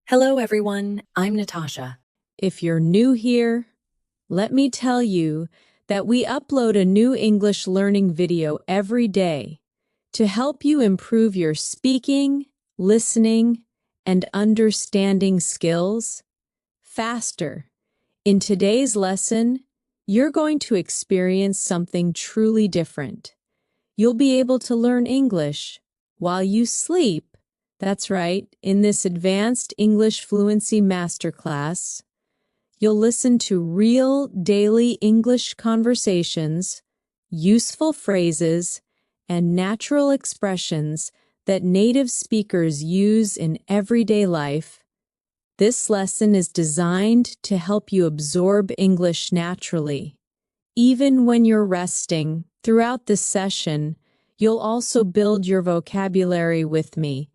Hello everyone, I'm Natasha. If you're new here, let me tell you that we upload a new English learning video every day to help you improve your speaking, listening, and understanding skills faster. In today's lesson, you're going to experience something truly different. You'll be able to learn English while you sleep. That's right, in this advanced English fluency masterclass, you'll listen to real daily English conversations, useful phrases, and natural expressions that native speakers use in everyday life. This lesson is designed to help you absorb English naturally. Even when you're resting, throughout this session, you'll also build your vocabulary with me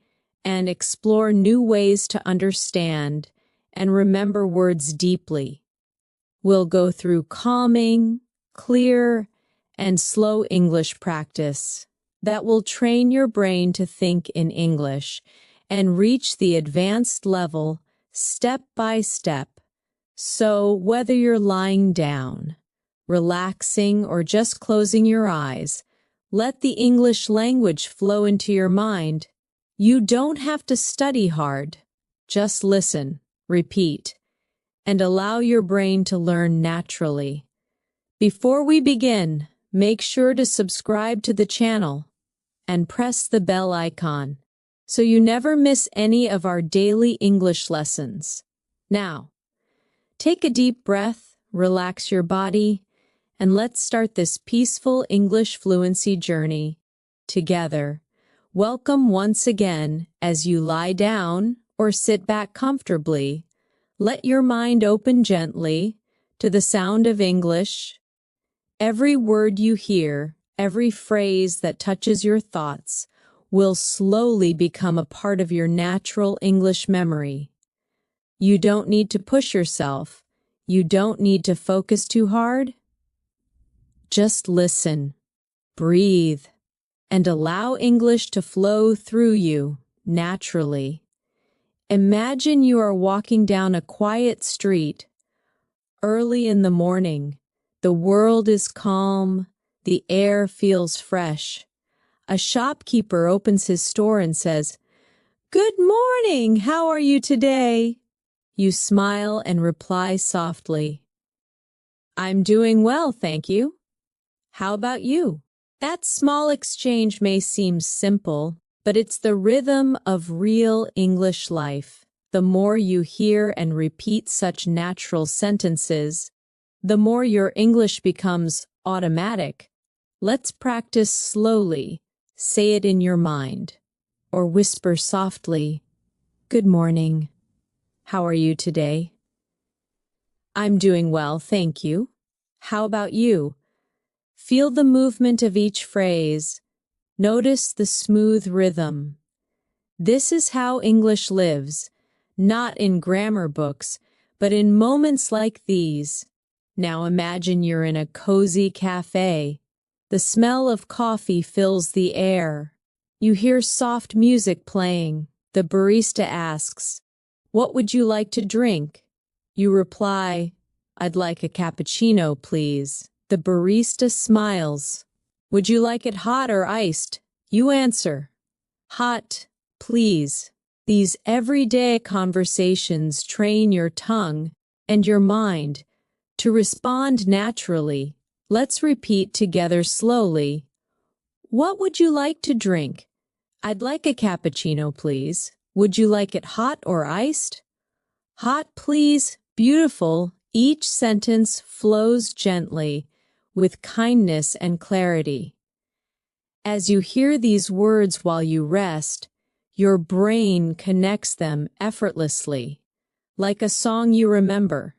and explore new ways to understand and remember words deeply. We'll go through calming, clear, and slow English practice that will train your brain to think in English and reach the advanced level step by step. So whether you're lying down, relaxing, or just closing your eyes, let the English language flow into your mind. You don't have to study hard. Just listen, repeat, and allow your brain to learn naturally. Before we begin, make sure to subscribe to the channel and press the bell icon so you never miss any of our daily English lessons. Now, take a deep breath, relax your body, and let's start this peaceful English fluency journey together. Welcome once again. As you lie down or sit back comfortably, let your mind open gently to the sound of English. Every word you hear, every phrase that touches your thoughts, will slowly become a part of your natural English memory. You don't need to push yourself. You don't need to focus too hard. Just listen, breathe, and allow English to flow through you naturally. Imagine you are walking down a quiet street. Early in the morning, the world is calm, the air feels fresh. A shopkeeper opens his store and says, "Good morning, how are you today?" You smile and reply softly, "I'm doing well, thank you. How about you?" That small exchange may seem simple, but it's the rhythm of real English life. The more you hear and repeat such natural sentences, the more your English becomes automatic. Let's practice slowly. Say it in your mind, or whisper softly, "Good morning. How are you today?" "I'm doing well, thank you. How about you?" Feel the movement of each phrase. Notice the smooth rhythm. This is how English lives, not in grammar books, but in moments like these. Now imagine you're in a cozy cafe. The smell of coffee fills the air. You hear soft music playing. The barista asks, "What would you like to drink?" You reply, "I'd like a cappuccino, please." The barista smiles. "Would you like it hot or iced?" You answer, "Hot, please." These everyday conversations train your tongue and your mind to respond naturally. Let's repeat together slowly. "What would you like to drink?" "I'd like a cappuccino, please." "Would you like it hot or iced?" "Hot, please." Beautiful. Each sentence flows gently, with kindness and clarity. As you hear these words while you rest, your brain connects them effortlessly, like a song you remember.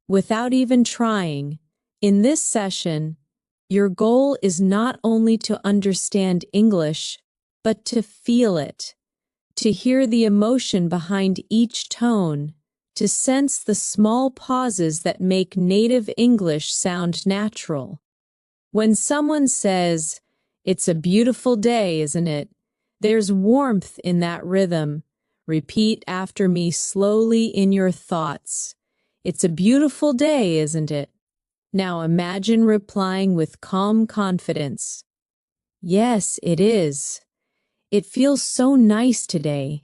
Without even trying, in this session, your goal is not only to understand English, but to feel it, to hear the emotion behind each tone, to sense the small pauses that make native English sound natural. When someone says, "It's a beautiful day, isn't it?" There's warmth in that rhythm. Repeat after me slowly in your thoughts. It's a beautiful day, isn't it? Now imagine replying with calm confidence. Yes, it is. It feels so nice today.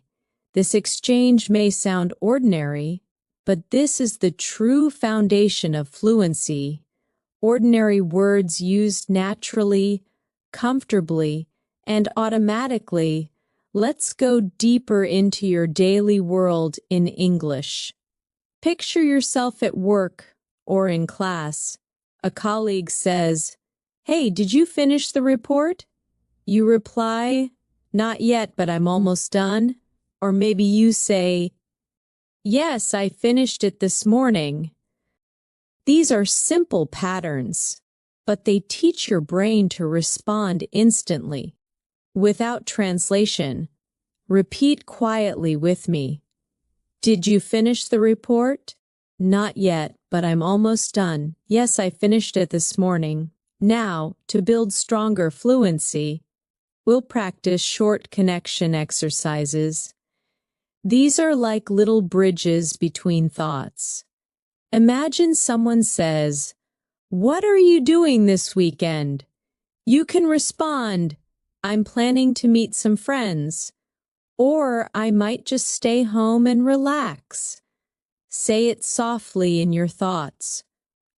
This exchange may sound ordinary, but this is the true foundation of fluency. Ordinary words used naturally, comfortably, and automatically. Let's go deeper into your daily world in English. Picture yourself at work or in class. A colleague says, "Hey, did you finish the report?" You reply, "Not yet, but I'm almost done." Or maybe you say, "Yes, I finished it this morning." These are simple patterns, but they teach your brain to respond instantly. Without translation, repeat quietly with me. Did you finish the report? Not yet, but I'm almost done. Yes, I finished it this morning. Now, to build stronger fluency, we'll practice short connection exercises. These are like little bridges between thoughts. Imagine someone says, "What are you doing this weekend?" You can respond, "I'm planning to meet some friends," or "I might just stay home and relax." Say it softly in your thoughts.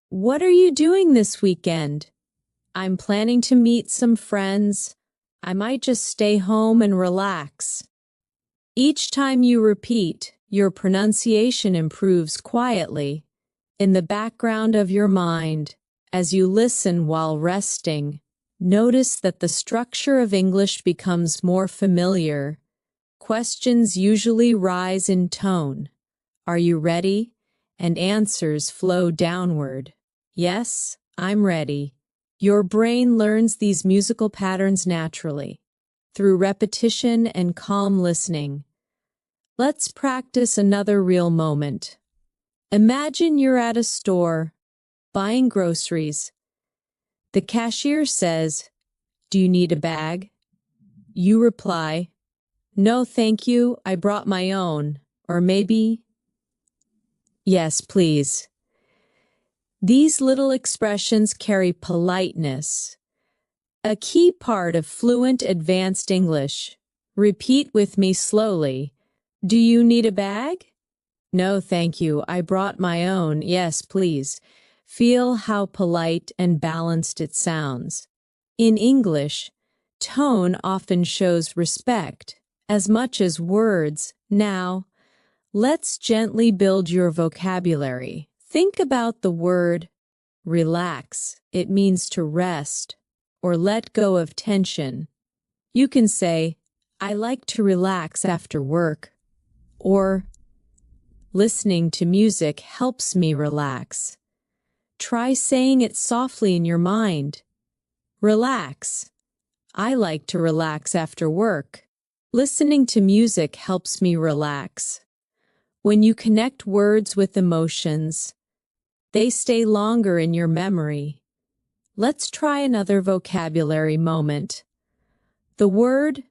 "What are you doing this weekend?" "I'm planning to meet some friends." "I might just stay home and relax." Each time you repeat, your pronunciation improves quietly, in the background of your mind. As you listen while resting, notice that the structure of English becomes more familiar. Questions usually rise in tone. "Are you ready?" And answers flow downward. "Yes, I'm ready." Your brain learns these musical patterns naturally, through repetition and calm listening. Let's practice another real moment. Imagine you're at a store, buying groceries. The cashier says, "Do you need a bag?" You reply, "No, thank you, I brought my own." Or maybe, "Yes, please." These little expressions carry politeness, a key part of fluent advanced English. Repeat with me slowly. Do you need a bag? No, thank you. I brought my own. Yes, please. Feel how polite and balanced it sounds. In English, tone often shows respect as much as words. Now, let's gently build your vocabulary. Think about the word relax. It means to rest or let go of tension. You can say, "I like to relax after work," or "Listening to music helps me relax." Try saying it softly in your mind. Relax. I like to relax after work. Listening to music helps me relax. When you connect words with emotions, they stay longer in your memory. Let's try another vocabulary moment. The word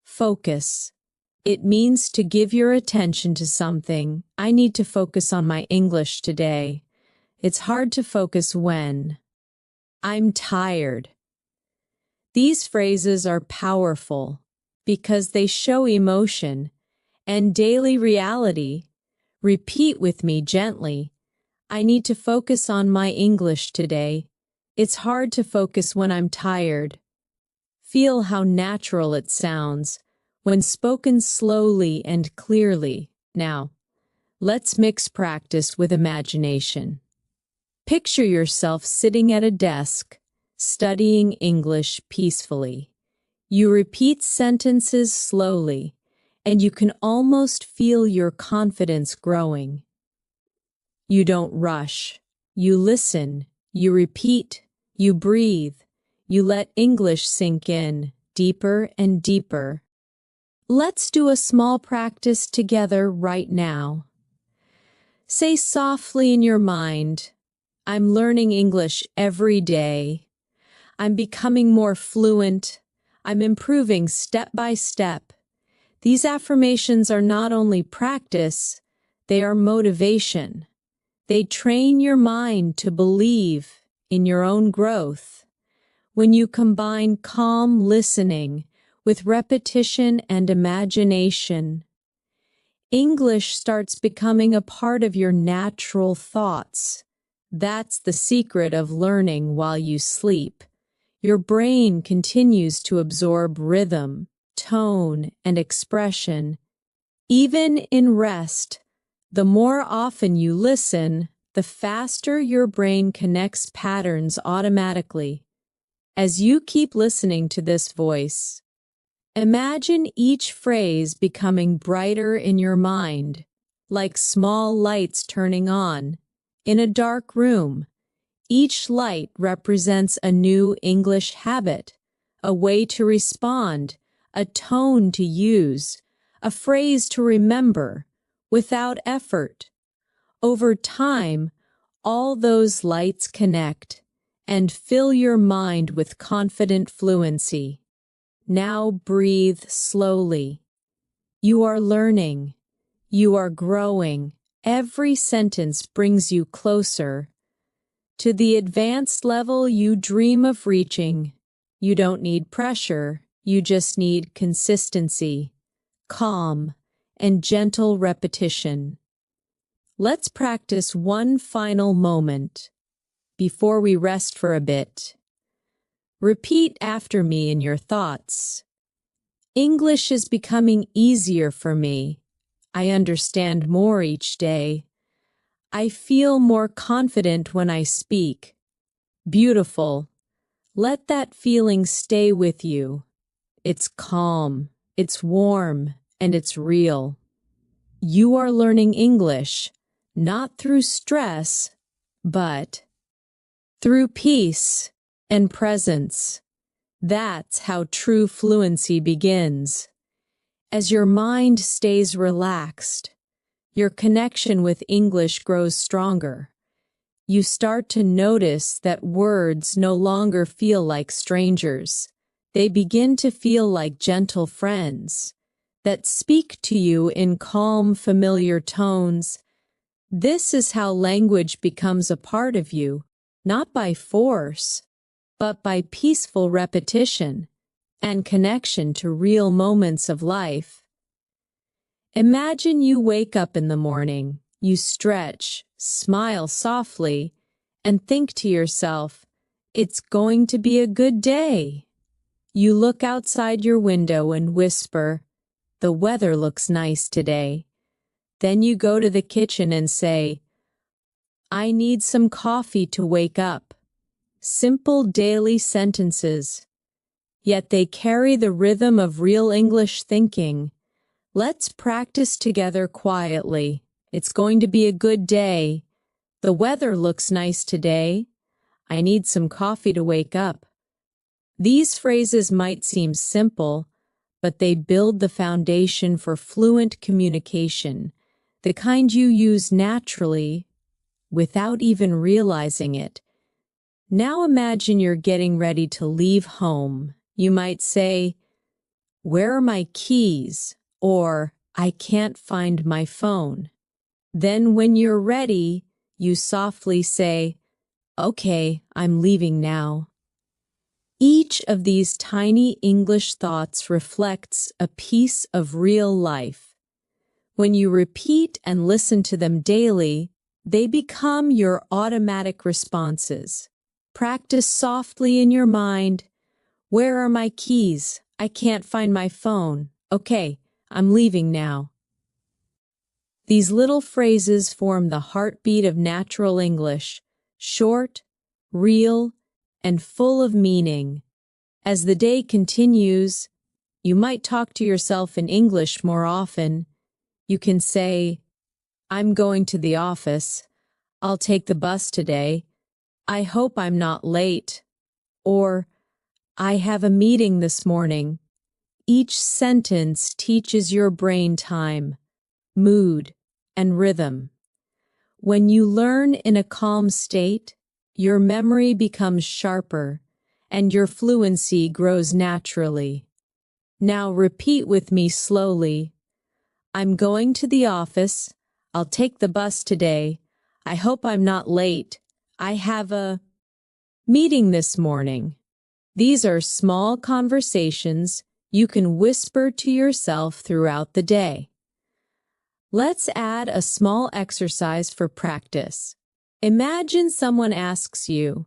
focus. It means to give your attention to something. I need to focus on my English today. It's hard to focus when I'm tired. These phrases are powerful because they show emotion and daily reality. Repeat with me gently. I need to focus on my English today. It's hard to focus when I'm tired. Feel how natural it sounds when spoken slowly and clearly. Now, let's mix practice with imagination. Picture yourself sitting at a desk, studying English peacefully. You repeat sentences slowly, and you can almost feel your confidence growing. You don't rush. You listen. You repeat. You breathe. You let English sink in, deeper and deeper. Let's do a small practice together right now. Say softly in your mind, "I'm learning English every day. I'm becoming more fluent. I'm improving step by step. These affirmations are not only practice, they are motivation. They train your mind to believe in your own growth. When you combine calm listening with repetition and imagination, English starts becoming a part of your natural thoughts. That's the secret of learning while you sleep. Your brain continues to absorb rhythm, tone, and expression. Even in rest, the more often you listen, the faster your brain connects patterns automatically. As you keep listening to this voice, imagine each phrase becoming brighter in your mind, like small lights turning on. In a dark room, each light represents a new English habit, a way to respond, a tone to use, a phrase to remember, without effort. Over time, all those lights connect and fill your mind with confident fluency. Now breathe slowly. You are learning. You are growing. Every sentence brings you closer to the advanced level you dream of reaching. You don't need pressure. You just need consistency, calm, and gentle repetition. Let's practice one final moment before we rest for a bit. Repeat after me in your thoughts. English is becoming easier for me. I understand more each day. I feel more confident when I speak. Beautiful. Let that feeling stay with you. It's calm, it's warm, and it's real. You are learning English, not through stress, but through peace and presence. That's how true fluency begins. As your mind stays relaxed, your connection with English grows stronger. You start to notice that words no longer feel like strangers. They begin to feel like gentle friends that speak to you in calm, familiar tones. This is how language becomes a part of you, not by force, but by peaceful repetition and connection to real moments of life. Imagine you wake up in the morning, you stretch, smile softly, and think to yourself, "It's going to be a good day." You look outside your window and whisper, "The weather looks nice today." Then you go to the kitchen and say, "I need some coffee to wake up." Simple daily sentences, yet they carry the rhythm of real English thinking. Let's practice together quietly. It's going to be a good day. The weather looks nice today. I need some coffee to wake up. These phrases might seem simple, but they build the foundation for fluent communication, the kind you use naturally without even realizing it. Now imagine you're getting ready to leave home. You might say, "Where are my keys?" Or, "I can't find my phone." Then when you're ready, you softly say, "Okay, I'm leaving now." Each of these tiny English thoughts reflects a piece of real life. When you repeat and listen to them daily, they become your automatic responses. Practice softly in your mind. "Where are my keys? I can't find my phone. Okay, I'm leaving now." These little phrases form the heartbeat of natural English, short, real, and full of meaning. As the day continues, you might talk to yourself in English more often. You can say, "I'm going to the office. I'll take the bus today. I hope I'm not late." Or, "I have a meeting this morning." Each sentence teaches your brain time, mood, and rhythm. When you learn in a calm state, your memory becomes sharper, and your fluency grows naturally. Now repeat with me slowly. I'm going to the office. I'll take the bus today. I hope I'm not late. I have a meeting this morning. These are small conversations you can whisper to yourself throughout the day. Let's add a small exercise for practice. Imagine someone asks you,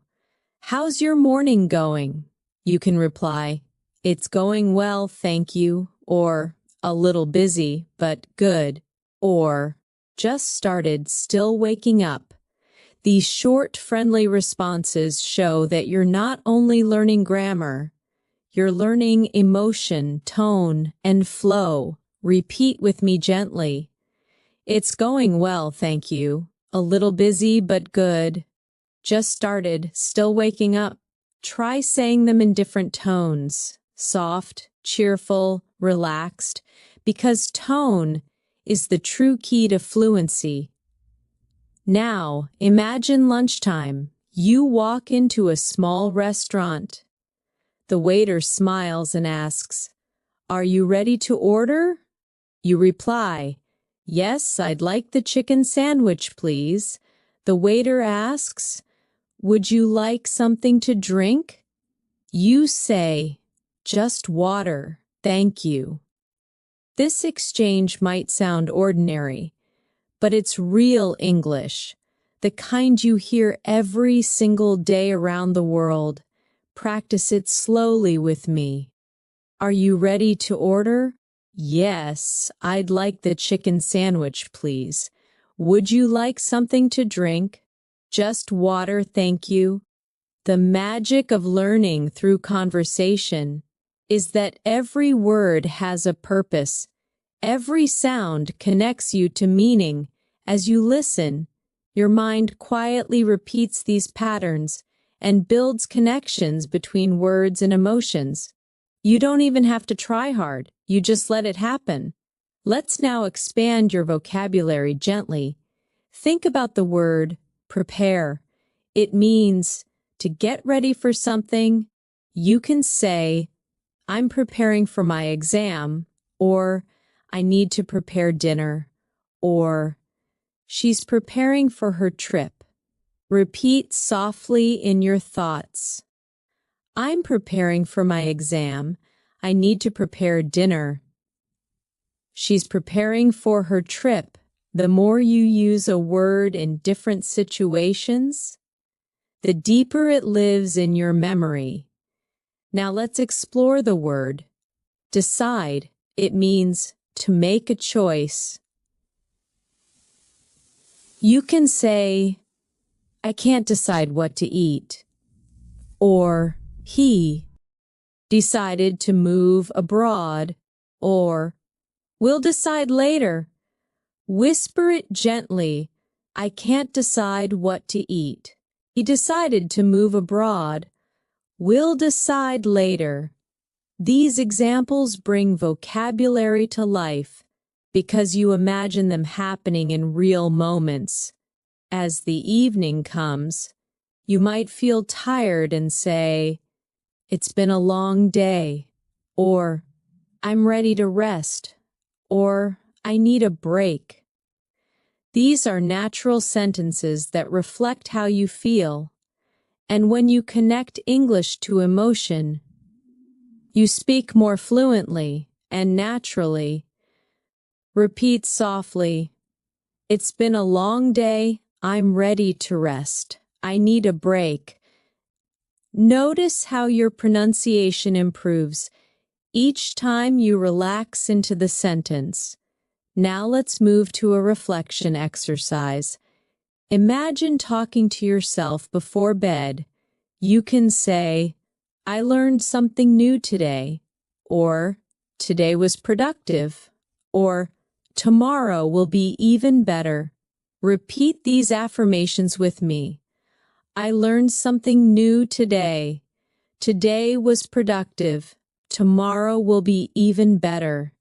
"How's your morning going?" You can reply, "It's going well, thank you," or "A little busy, but good," or "Just started, still waking up." These short, friendly responses show that you're not only learning grammar, you're learning emotion, tone, and flow. Repeat with me gently. It's going well, thank you. A little busy, but good. Just started, still waking up. Try saying them in different tones, soft, cheerful, relaxed, because tone is the true key to fluency. Now, imagine lunchtime. You walk into a small restaurant. The waiter smiles and asks, "Are you ready to order?" You reply, "Yes, I'd like the chicken sandwich, please." The waiter asks, "Would you like something to drink?" You say, "Just water, thank you." This exchange might sound ordinary, but it's real English, the kind you hear every single day around the world. Practice it slowly with me. Are you ready to order? Yes, I'd like the chicken sandwich, please. Would you like something to drink? Just water, thank you. The magic of learning through conversation is that every word has a purpose. Every sound connects you to meaning. As you listen, your mind quietly repeats these patterns and builds connections between words and emotions. You don't even have to try hard, you just let it happen. Let's now expand your vocabulary gently. Think about the word prepare. It means to get ready for something. You can say, "I'm preparing for my exam," or "I need to prepare dinner," or "She's preparing for her trip." Repeat softly in your thoughts. "I'm preparing for my exam. I need to prepare dinner." She's preparing for her trip. The more you use a word in different situations, the deeper it lives in your memory. Now let's explore the word. Decide. It means to make a choice. You can say, "I can't decide what to eat," or "He decided to move abroad," or "We'll decide later." Whisper it gently. "I can't decide what to eat. He decided to move abroad. We'll decide later." These examples bring vocabulary to life because you imagine them happening in real moments. As the evening comes, you might feel tired and say, "It's been a long day," or "I'm ready to rest," or "I need a break." These are natural sentences that reflect how you feel, and when you connect English to emotion, you speak more fluently and naturally. Repeat softly, "It's been a long day. I'm ready to rest. I need a break." Notice how your pronunciation improves each time you relax into the sentence. Now let's move to a reflection exercise. Imagine talking to yourself before bed. You can say, "I learned something new today," or "Today was productive," or "Tomorrow will be even better." Repeat these affirmations with me. I learned something new today. Today was productive. Tomorrow will be even better.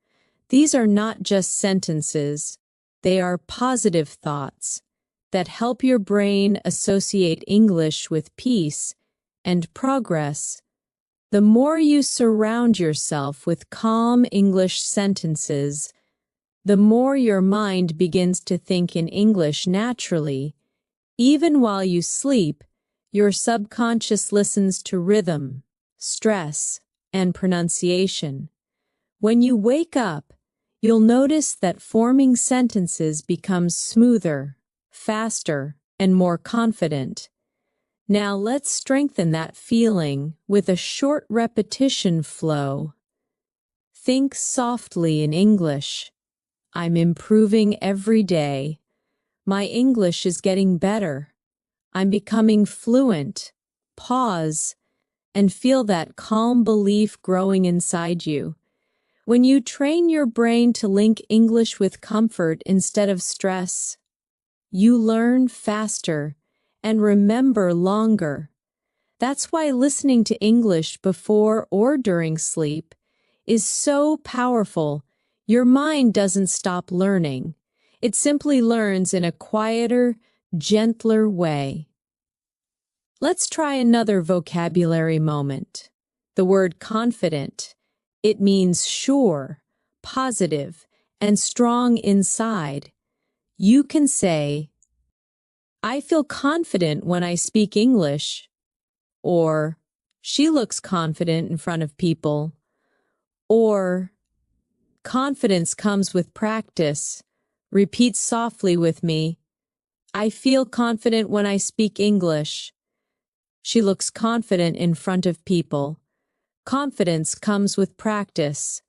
These are not just sentences. They are positive thoughts that help your brain associate English with peace and progress. The more you surround yourself with calm English sentences, the more your mind begins to think in English naturally. Even while you sleep, your subconscious listens to rhythm, stress, and pronunciation. When you wake up, you'll notice that forming sentences becomes smoother, faster, and more confident. Now let's strengthen that feeling with a short repetition flow. Think softly in English. I'm improving every day. My English is getting better. I'm becoming fluent. Pause and feel that calm belief growing inside you. When you train your brain to link English with comfort instead of stress, you learn faster and remember longer. That's why listening to English before or during sleep is so powerful. Your mind doesn't stop learning. It simply learns in a quieter, gentler way. Let's try another vocabulary moment. The word confident. It means sure, positive, and strong inside. You can say, I feel confident when I speak English, or she looks confident in front of people, or confidence comes with practice. Repeat softly with me. I feel confident when I speak English. She looks confident in front of people. Confidence comes with practice.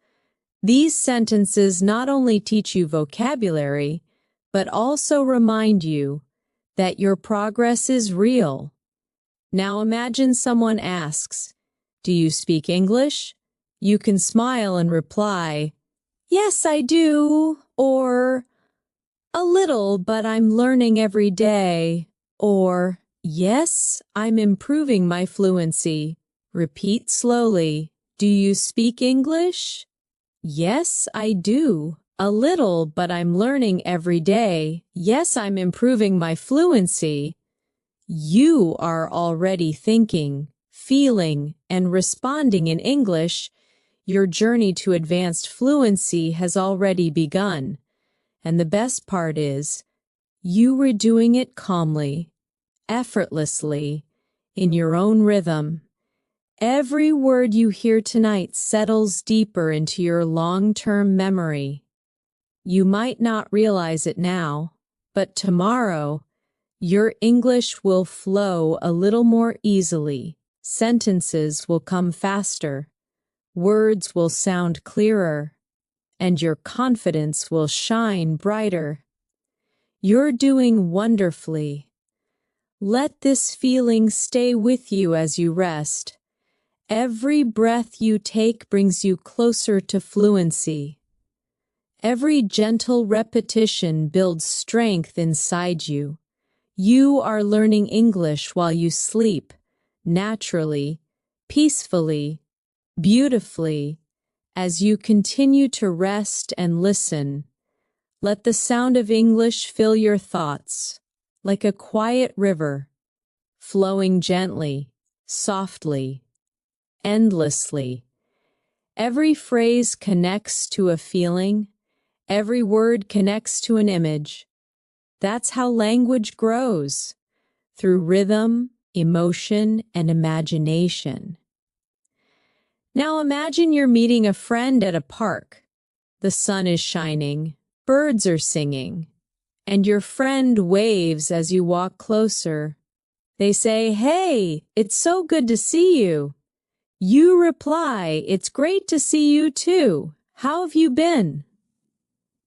These sentences not only teach you vocabulary, but also remind you that your progress is real. Now imagine someone asks, do you speak English? You can smile and reply, yes, I do, or a little, but I'm learning every day, or yes, I'm improving my fluency. Repeat slowly. Do you speak English? Yes, I do. A little, but I'm learning every day. Yes, I'm improving my fluency. You are already thinking, feeling, and responding in English. Your journey to advanced fluency has already begun. And the best part is, you were doing it calmly, effortlessly, in your own rhythm. Every word you hear tonight settles deeper into your long-term memory. You might not realize it now, but tomorrow, your English will flow a little more easily. Sentences will come faster. Words will sound clearer. And your confidence will shine brighter. You're doing wonderfully. Let this feeling stay with you as you rest. Every breath you take brings you closer to fluency. Every gentle repetition builds strength inside you. You are learning English while you sleep, naturally, peacefully, beautifully, as you continue to rest and listen. Let the sound of English fill your thoughts, like a quiet river, flowing gently, softly, endlessly. Every phrase connects to a feeling, every word connects to an image. That's how language grows, through rhythm, emotion, and imagination. Now imagine you're meeting a friend at a park. The sun is shining, birds are singing, and your friend waves as you walk closer. They say, "Hey, it's so good to see you." You reply, "It's great to see you too. How have you been?"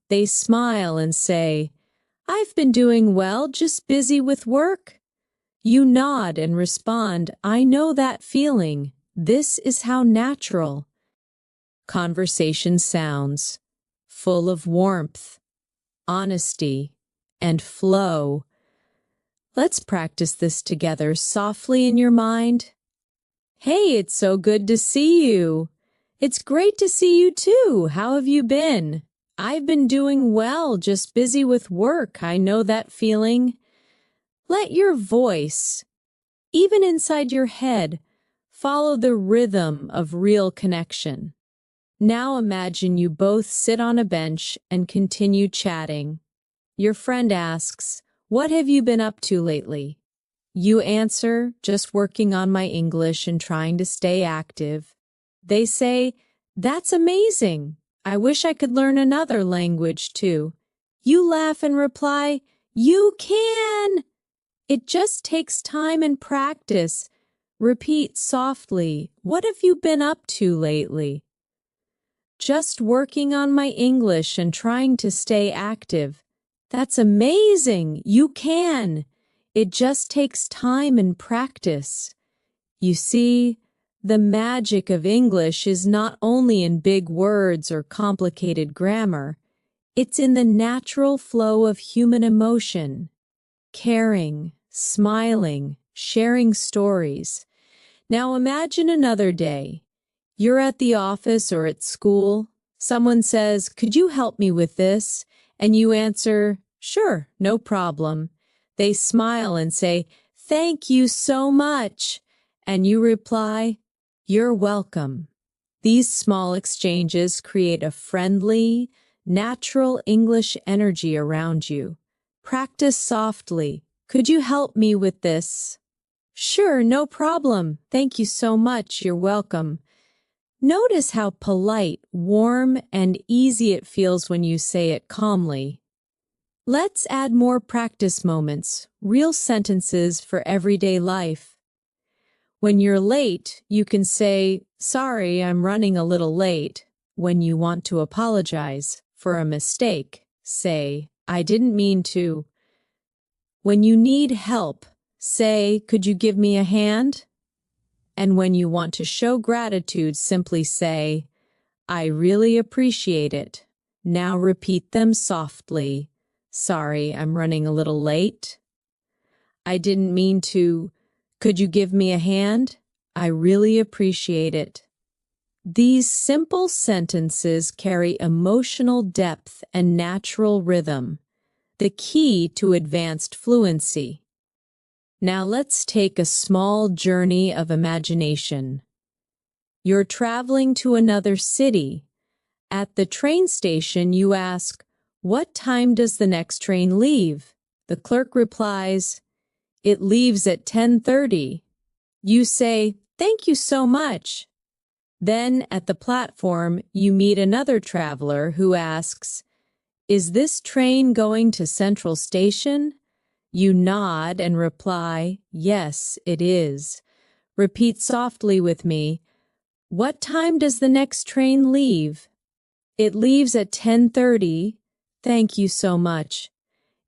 They smile and say, "I've been doing well, just busy with work." You nod and respond, "I know that feeling. This is how natural." Conversation sounds, full of warmth, honesty, and flow. Let's practice this together softly in your mind. Hey, it's so good to see you. It's great to see you too. How have you been? I've been doing well, just busy with work. I know that feeling. Let your voice, even inside your head, Follow the rhythm of real connection. Now imagine you both sit on a bench and continue chatting. Your friend asks, "What have you been up to lately?" You answer, "Just working on my English and trying to stay active." They say, "That's amazing. I wish I could learn another language too." You laugh and reply, "You can! It just takes time and practice." Repeat softly, "What have you been up to lately?" "Just working on my English and trying to stay active." "That's amazing. You can. It just takes time and practice." You see, the magic of English is not only in big words or complicated grammar, it's in the natural flow of human emotion. Caring, smiling, sharing stories. Now imagine another day. You're at the office or at school. Someone says, "Could you help me with this?" And you answer, "Sure, no problem." They smile and say, "Thank you so much." And you reply, "You're welcome." These small exchanges create a friendly, natural English energy around you. Practice softly. "Could you help me with this?" "Sure, no problem. Thank you so much. You're welcome." Notice how polite, warm, and easy it feels when you say it calmly. Let's add more practice moments, real sentences for everyday life. When you're late, you can say, "Sorry, I'm running a little late." When you want to apologize for a mistake, say, "I didn't mean to." When you need help, say, "Could you give me a hand?" And when you want to show gratitude, simply say, "I really appreciate it." Now repeat them softly. "Sorry, I'm running a little late." "I didn't mean to." "Could you give me a hand?" "I really appreciate it." These simple sentences carry emotional depth and natural rhythm, the key to advanced fluency. Now let's take a small journey of imagination. You're traveling to another city. At the train station, you ask, "What time does the next train leave?" The clerk replies, "It leaves at 10:30. You say, "Thank you so much." Then at the platform, you meet another traveler who asks, "Is this train going to Central Station?" You nod and reply, "Yes, it is." Repeat softly with me, "What time does the next train leave?" "It leaves at 10:30. Thank you so much."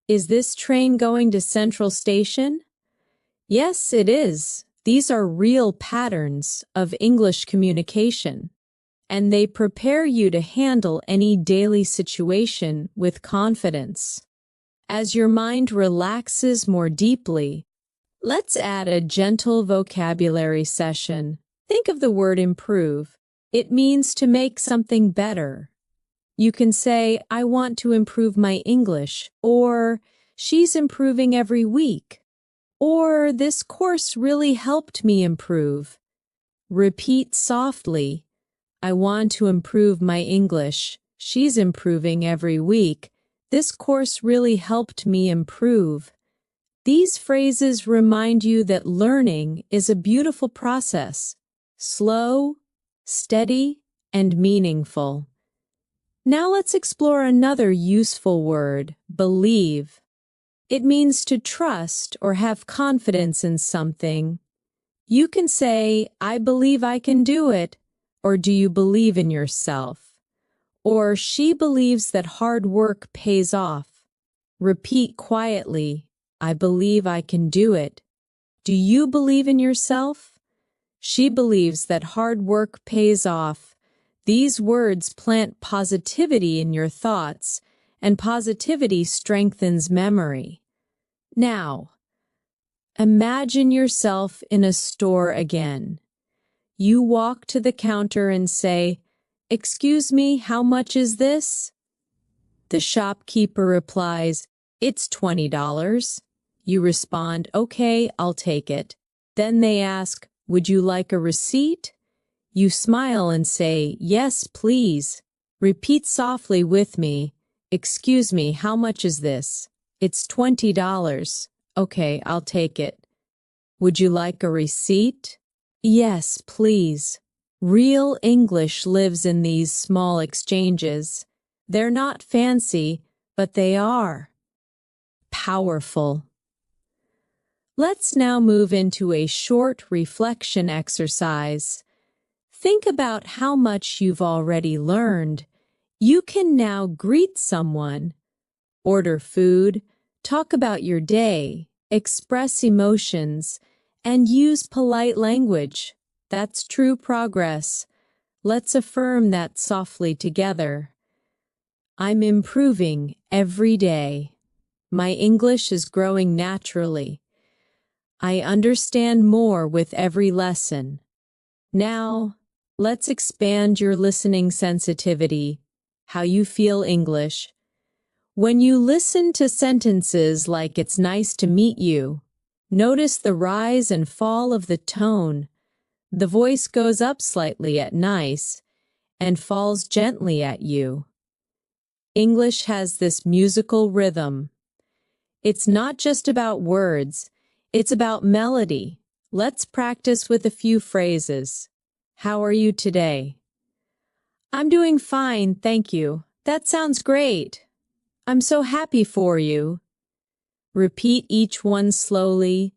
"Is this train going to Central Station?" "Yes, it is." These are real patterns of English communication, and they prepare you to handle any daily situation with confidence. As your mind relaxes more deeply, let's add a gentle vocabulary session. Think of the word improve. It means to make something better. You can say, "I want to improve my English," or "She's improving every week," or "This course really helped me improve." Repeat softly, "I want to improve my English. She's improving every week. This course really helped me improve." These phrases remind you that learning is a beautiful process, slow, steady, and meaningful. Now let's explore another useful word, believe. It means to trust or have confidence in something. You can say, "I believe I can do it," or "Do you believe in yourself?" Or "She believes that hard work pays off." Repeat quietly, "I believe I can do it." "Do you believe in yourself?" "She believes that hard work pays off." These words plant positivity in your thoughts, and positivity strengthens memory. Now, imagine yourself in a store again. You walk to the counter and say, "Excuse me, how much is this?" The shopkeeper replies, "It's $20. You respond, "Okay, I'll take it." Then they ask, Would you like a receipt? You smile and say, yes, please. Repeat softly with me. Excuse me, how much is this? It's $20. Okay, I'll take it. Would you like a receipt? Yes, please. Real English lives in these small exchanges. They're not fancy, but they are powerful. Let's now move into a short reflection exercise. Think about how much you've already learned. You can now greet someone, order food, talk about your day, express emotions, and use polite language. That's true progress. Let's affirm that softly together. I'm improving every day. My English is growing naturally. I understand more with every lesson. Now, let's expand your listening sensitivity, how you feel English. When you listen to sentences like "it's nice to meet you," notice the rise and fall of the tone. The voice goes up slightly at nice and falls gently at you. English has this musical rhythm. It's not just about words, it's about melody. Let's practice with a few phrases. How are you today? I'm doing fine, thank you. That sounds great. I'm so happy for you. Repeat each one slowly.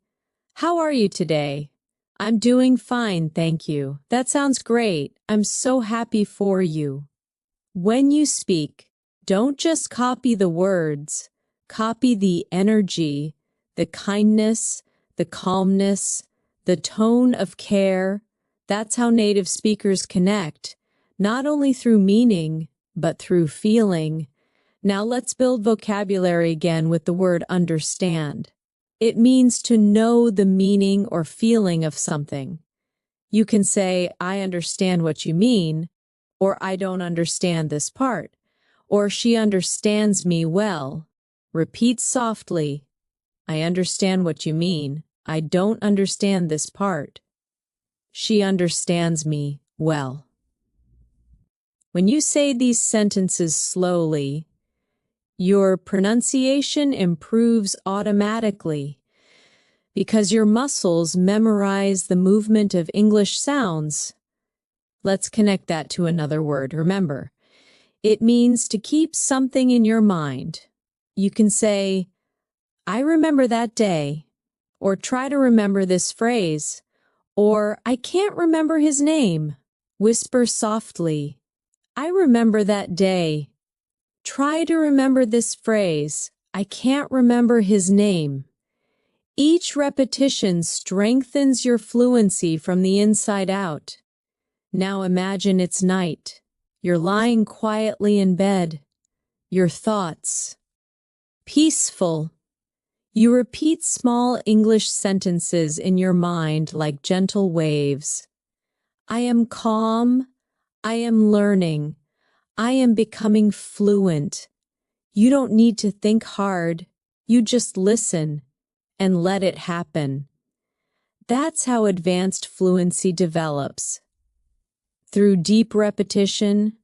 How are you today? I'm doing fine, thank you. That sounds great. I'm so happy for you. When you speak, don't just copy the words. Copy the energy, the kindness, the calmness, the tone of care. That's how native speakers connect, not only through meaning, but through feeling. Now let's build vocabulary again with the word understand. It means to know the meaning or feeling of something. You can say, I understand what you mean, or I don't understand this part, or she understands me well. Repeat softly, I understand what you mean. I don't understand this part. She understands me well. When you say these sentences slowly, your pronunciation improves automatically because your muscles memorize the movement of English sounds. Let's connect that to another word. Remember, it means to keep something in your mind. You can say, I remember that day, or try to remember this phrase, or I can't remember his name. Whisper softly, I remember that day. Try to remember this phrase, I can't remember his name. Each repetition strengthens your fluency from the inside out. Now imagine it's night. You're lying quietly in bed. Your thoughts peaceful. You repeat small English sentences in your mind like gentle waves. I am calm. I am learning. I am becoming fluent. You don't need to think hard. You just listen and let it happen. That's how advanced fluency develops. Through deep repetition,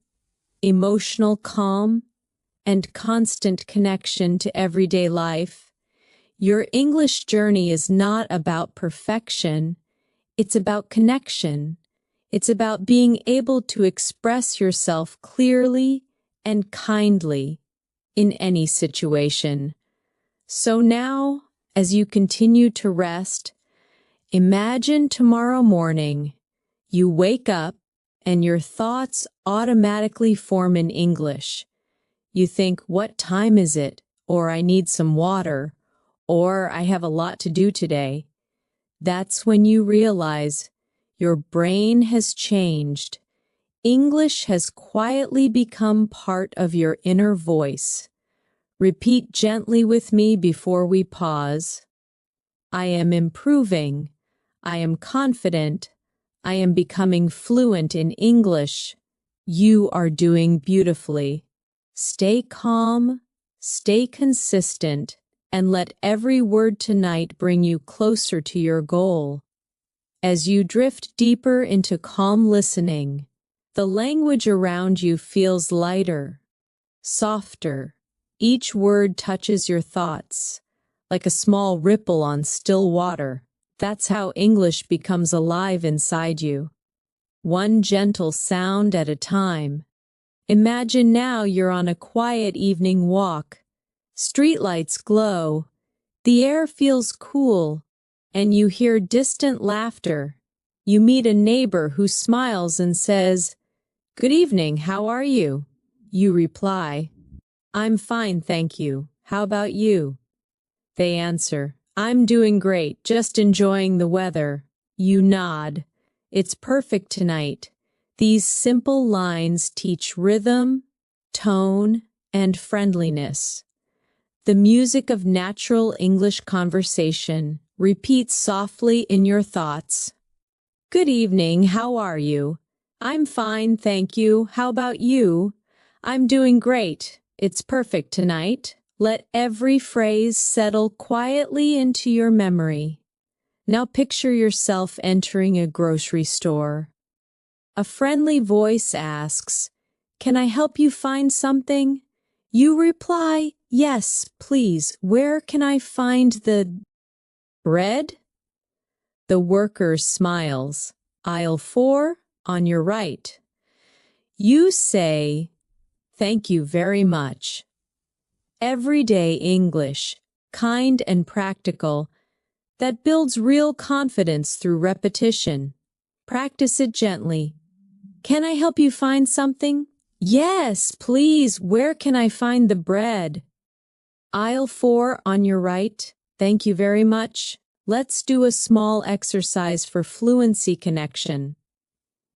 emotional calm, and constant connection to everyday life. Your English journey is not about perfection, it's about connection. It's about being able to express yourself clearly and kindly in any situation. So now, as you continue to rest, imagine tomorrow morning you wake up and your thoughts automatically form in English. You think, what time is it? Or I need some water. Or I have a lot to do today. That's when you realize your brain has changed. English has quietly become part of your inner voice. Repeat gently with me before we pause. I am improving. I am confident. I am becoming fluent in English. You are doing beautifully. Stay calm, stay consistent, and let every word tonight bring you closer to your goal. As you drift deeper into calm listening, the language around you feels lighter, softer. Each word touches your thoughts, like a small ripple on still water. That's how English becomes alive inside you, one gentle sound at a time. Imagine now you're on a quiet evening walk. Streetlights glow, the air feels cool, and you hear distant laughter. You meet a neighbor who smiles and says, "Good evening, how are you?" You reply, "I'm fine, thank you. How about you?" They answer, "I'm doing great, just enjoying the weather." You nod. "It's perfect tonight." These simple lines teach rhythm, tone, and friendliness. The music of natural English conversation repeats softly in your thoughts. "Good evening, how are you?" "I'm fine, thank you. How about you?" "I'm doing great. It's perfect tonight." Let every phrase settle quietly into your memory. Now picture yourself entering a grocery store. A friendly voice asks, "Can I help you find something?" You reply, "Yes, please. Where can I find the bread?" The worker smiles. "Aisle 4, on your right." You say, "Thank you very much." Everyday English, kind and practical, that builds real confidence through repetition. Practice it gently. "Can I help you find something?" "Yes, please. Where can I find the bread?" "Aisle 4 on your right. Thank you very much." Let's do a small exercise for fluency connection.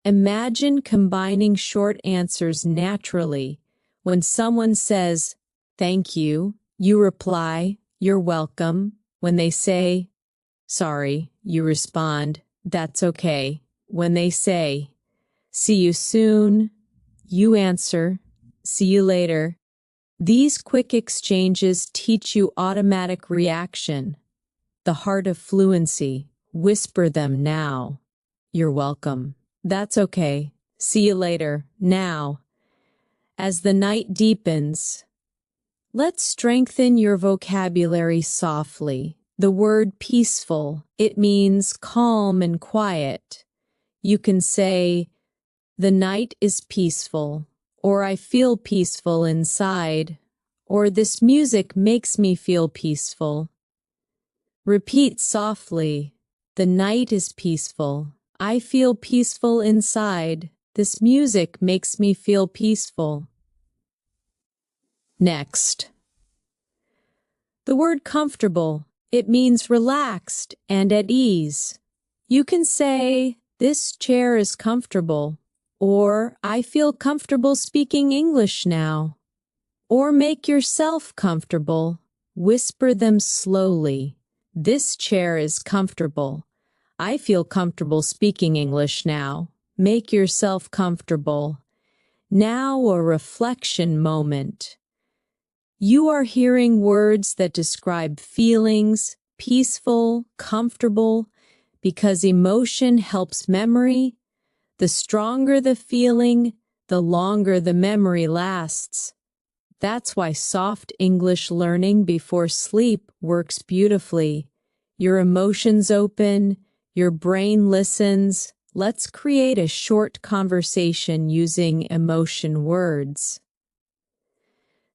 Imagine combining short answers naturally. When someone says, "Thank you," you reply, "You're welcome." When they say, "Sorry," you respond, "That's okay." When they say, "See you soon," you answer, "See you later." These quick exchanges teach you automatic reaction, the heart of fluency. Whisper them now. "You're welcome." "That's okay." "See you later." Now, as the night deepens, let's strengthen your vocabulary softly. The word peaceful, it means calm and quiet. You can say, "The night is peaceful," or "I feel peaceful inside," or "This music makes me feel peaceful." Repeat softly, "The night is peaceful. I feel peaceful inside. This music makes me feel peaceful." Next, the word comfortable. It means relaxed and at ease. You can say, "This chair is comfortable," or "I feel comfortable speaking English now." Or make yourself comfortable. Whisper them slowly. "This chair is comfortable. I feel comfortable speaking English now." Make yourself comfortable. Now a reflection moment. You are hearing words that describe feelings, peaceful, comfortable, because emotion helps memory. The stronger the feeling, the longer the memory lasts. That's why soft English learning before sleep works beautifully. Your emotions open, your brain listens. Let's create a short conversation using emotion words.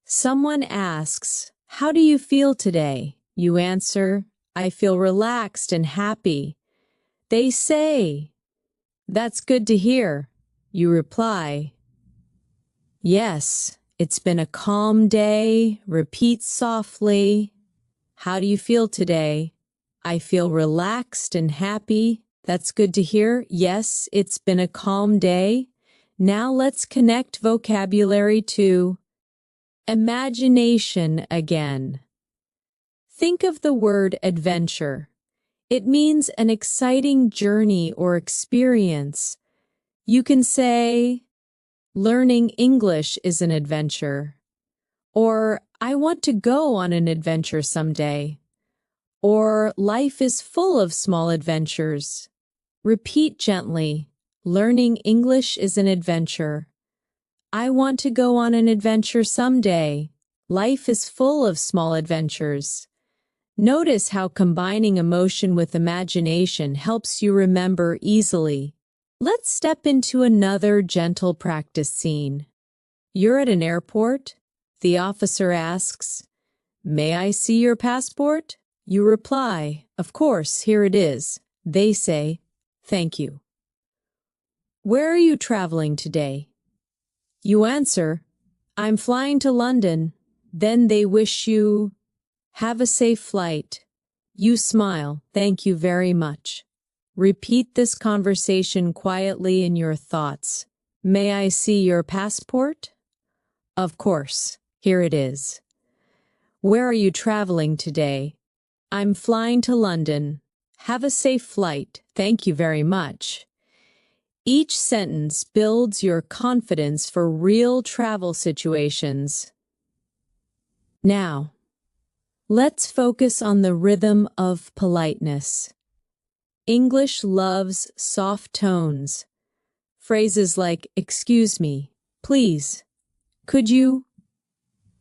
Someone asks, "How do you feel today?" You answer, "I feel relaxed and happy." They say, "That's good to hear." You reply, "Yes, it's been a calm day." Repeat softly, "How do you feel today?" "I feel relaxed and happy." That's good to hear. Yes, it's been a calm day. Now let's connect vocabulary to imagination again. Think of the word adventure. It means an exciting journey or experience. You can say, "Learning English is an adventure," or "I want to go on an adventure someday," or "Life is full of small adventures." Repeat gently. Learning English is an adventure. I want to go on an adventure someday. Life is full of small adventures. Notice how combining emotion with imagination helps you remember easily. Let's step into another gentle practice scene. You're at an airport. The officer asks, "May I see your passport?" You reply, "Of course, here it is." They say, "Thank you." "Where are you traveling today?" You answer, "I'm flying to London." Then they wish you, "Have a safe flight." You smile, "Thank you very much." Repeat this conversation quietly in your thoughts. "May I see your passport?" "Of course, here it is." "Where are you traveling today?" "I'm flying to London." "Have a safe flight. Thank you very much." Each sentence builds your confidence for real travel situations. Now, let's focus on the rhythm of politeness. English loves soft tones. Phrases like, "Excuse me," "Please," "Could you,"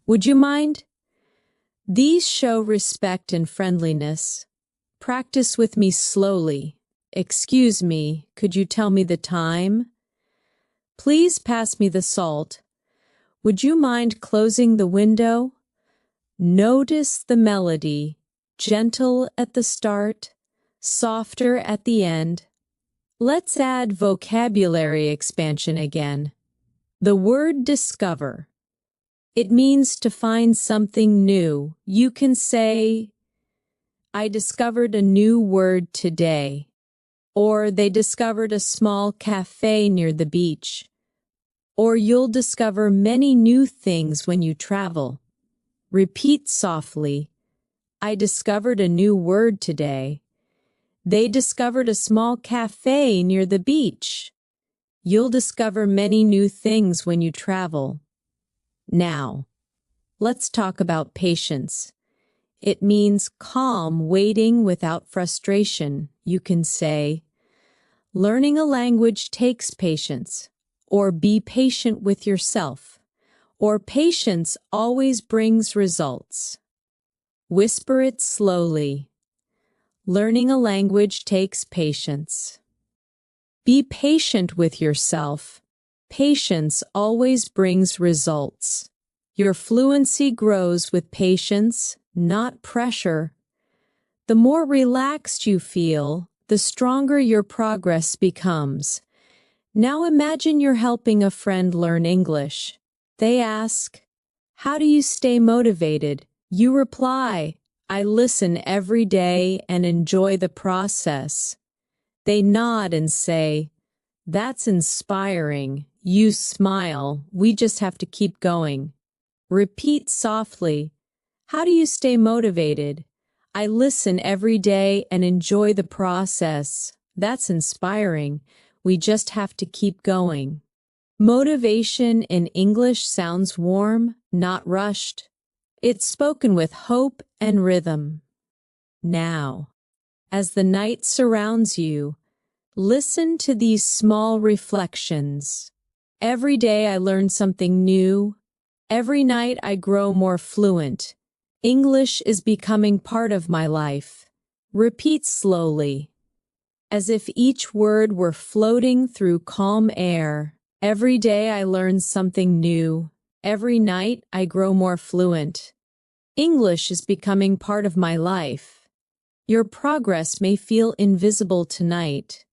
"Would you mind?" These show respect and friendliness. Practice with me slowly. "Excuse me, could you tell me the time?" "Please pass me the salt." "Would you mind closing the window?" Notice the melody, gentle at the start, softer at the end. Let's add vocabulary expansion again. The word discover. It means to find something new. You can say, "I discovered a new word today," or "They discovered a small cafe near the beach," or "You'll discover many new things when you travel." Repeat softly, "I discovered a new word today." "They discovered a small cafe near the beach." You'll discover many new things when you travel. Now, let's talk about patience. It means calm waiting without frustration. You can say, "Learning a language takes patience," or "Be patient with yourself," or "Patience always brings results." Whisper it slowly. Learning a language takes patience. Be patient with yourself. Patience always brings results. Your fluency grows with patience, not pressure. The more relaxed you feel, the stronger your progress becomes. Now imagine you're helping a friend learn English. They ask, "How do you stay motivated?" You reply, "I listen every day and enjoy the process." They nod and say, "That's inspiring." You smile, "We just have to keep going." Repeat softly, "How do you stay motivated?" "I listen every day and enjoy the process." That's inspiring. We just have to keep going. Motivation in English sounds warm, not rushed. It's spoken with hope and rhythm. Now, as the night surrounds you, listen to these small reflections. Every day I learn something new. Every night I grow more fluent. English is becoming part of my life. Repeat slowly, as if each word were floating through calm air. Every day I learn something new. Every night I grow more fluent. English is becoming part of my life. Your progress may feel invisible tonight,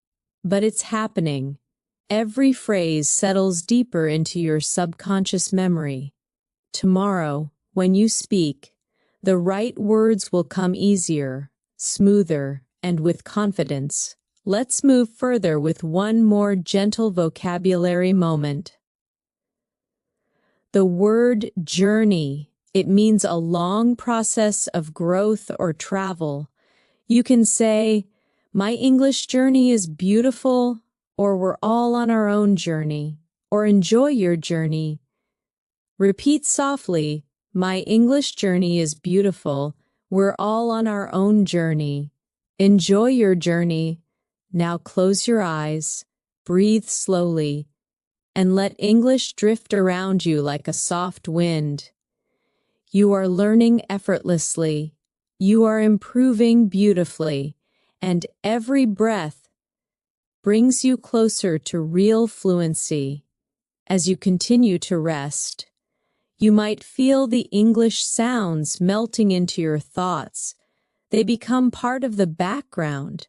but it's happening. Every phrase settles deeper into your subconscious memory. Tomorrow, when you speak, the right words will come easier, smoother, and with confidence. Let's move further with one more gentle vocabulary moment. The word journey. It means a long process of growth or travel. You can say, "My English journey is beautiful," or "We're all on our own journey," or "Enjoy your journey." Repeat softly, "My English journey is beautiful. We're all on our own journey." Enjoy your journey. Now close your eyes, breathe slowly, and let English drift around you like a soft wind. You are learning effortlessly. You are improving beautifully, and every breath brings you closer to real fluency. As you continue to rest, you might feel the English sounds melting into your thoughts. They become part of the background,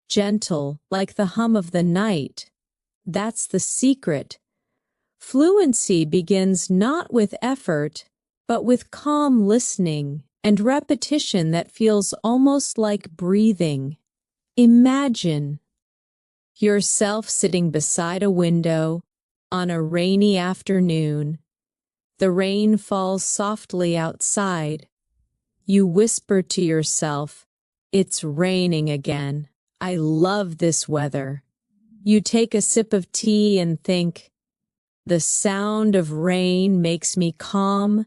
gentle like the hum of the night. That's the secret. Fluency begins not with effort, but with calm listening and repetition that feels almost like breathing. Imagine yourself sitting beside a window on a rainy afternoon. The rain falls softly outside. You whisper to yourself, "It's raining again. I love this weather." You take a sip of tea and think, "The sound of rain makes me calm."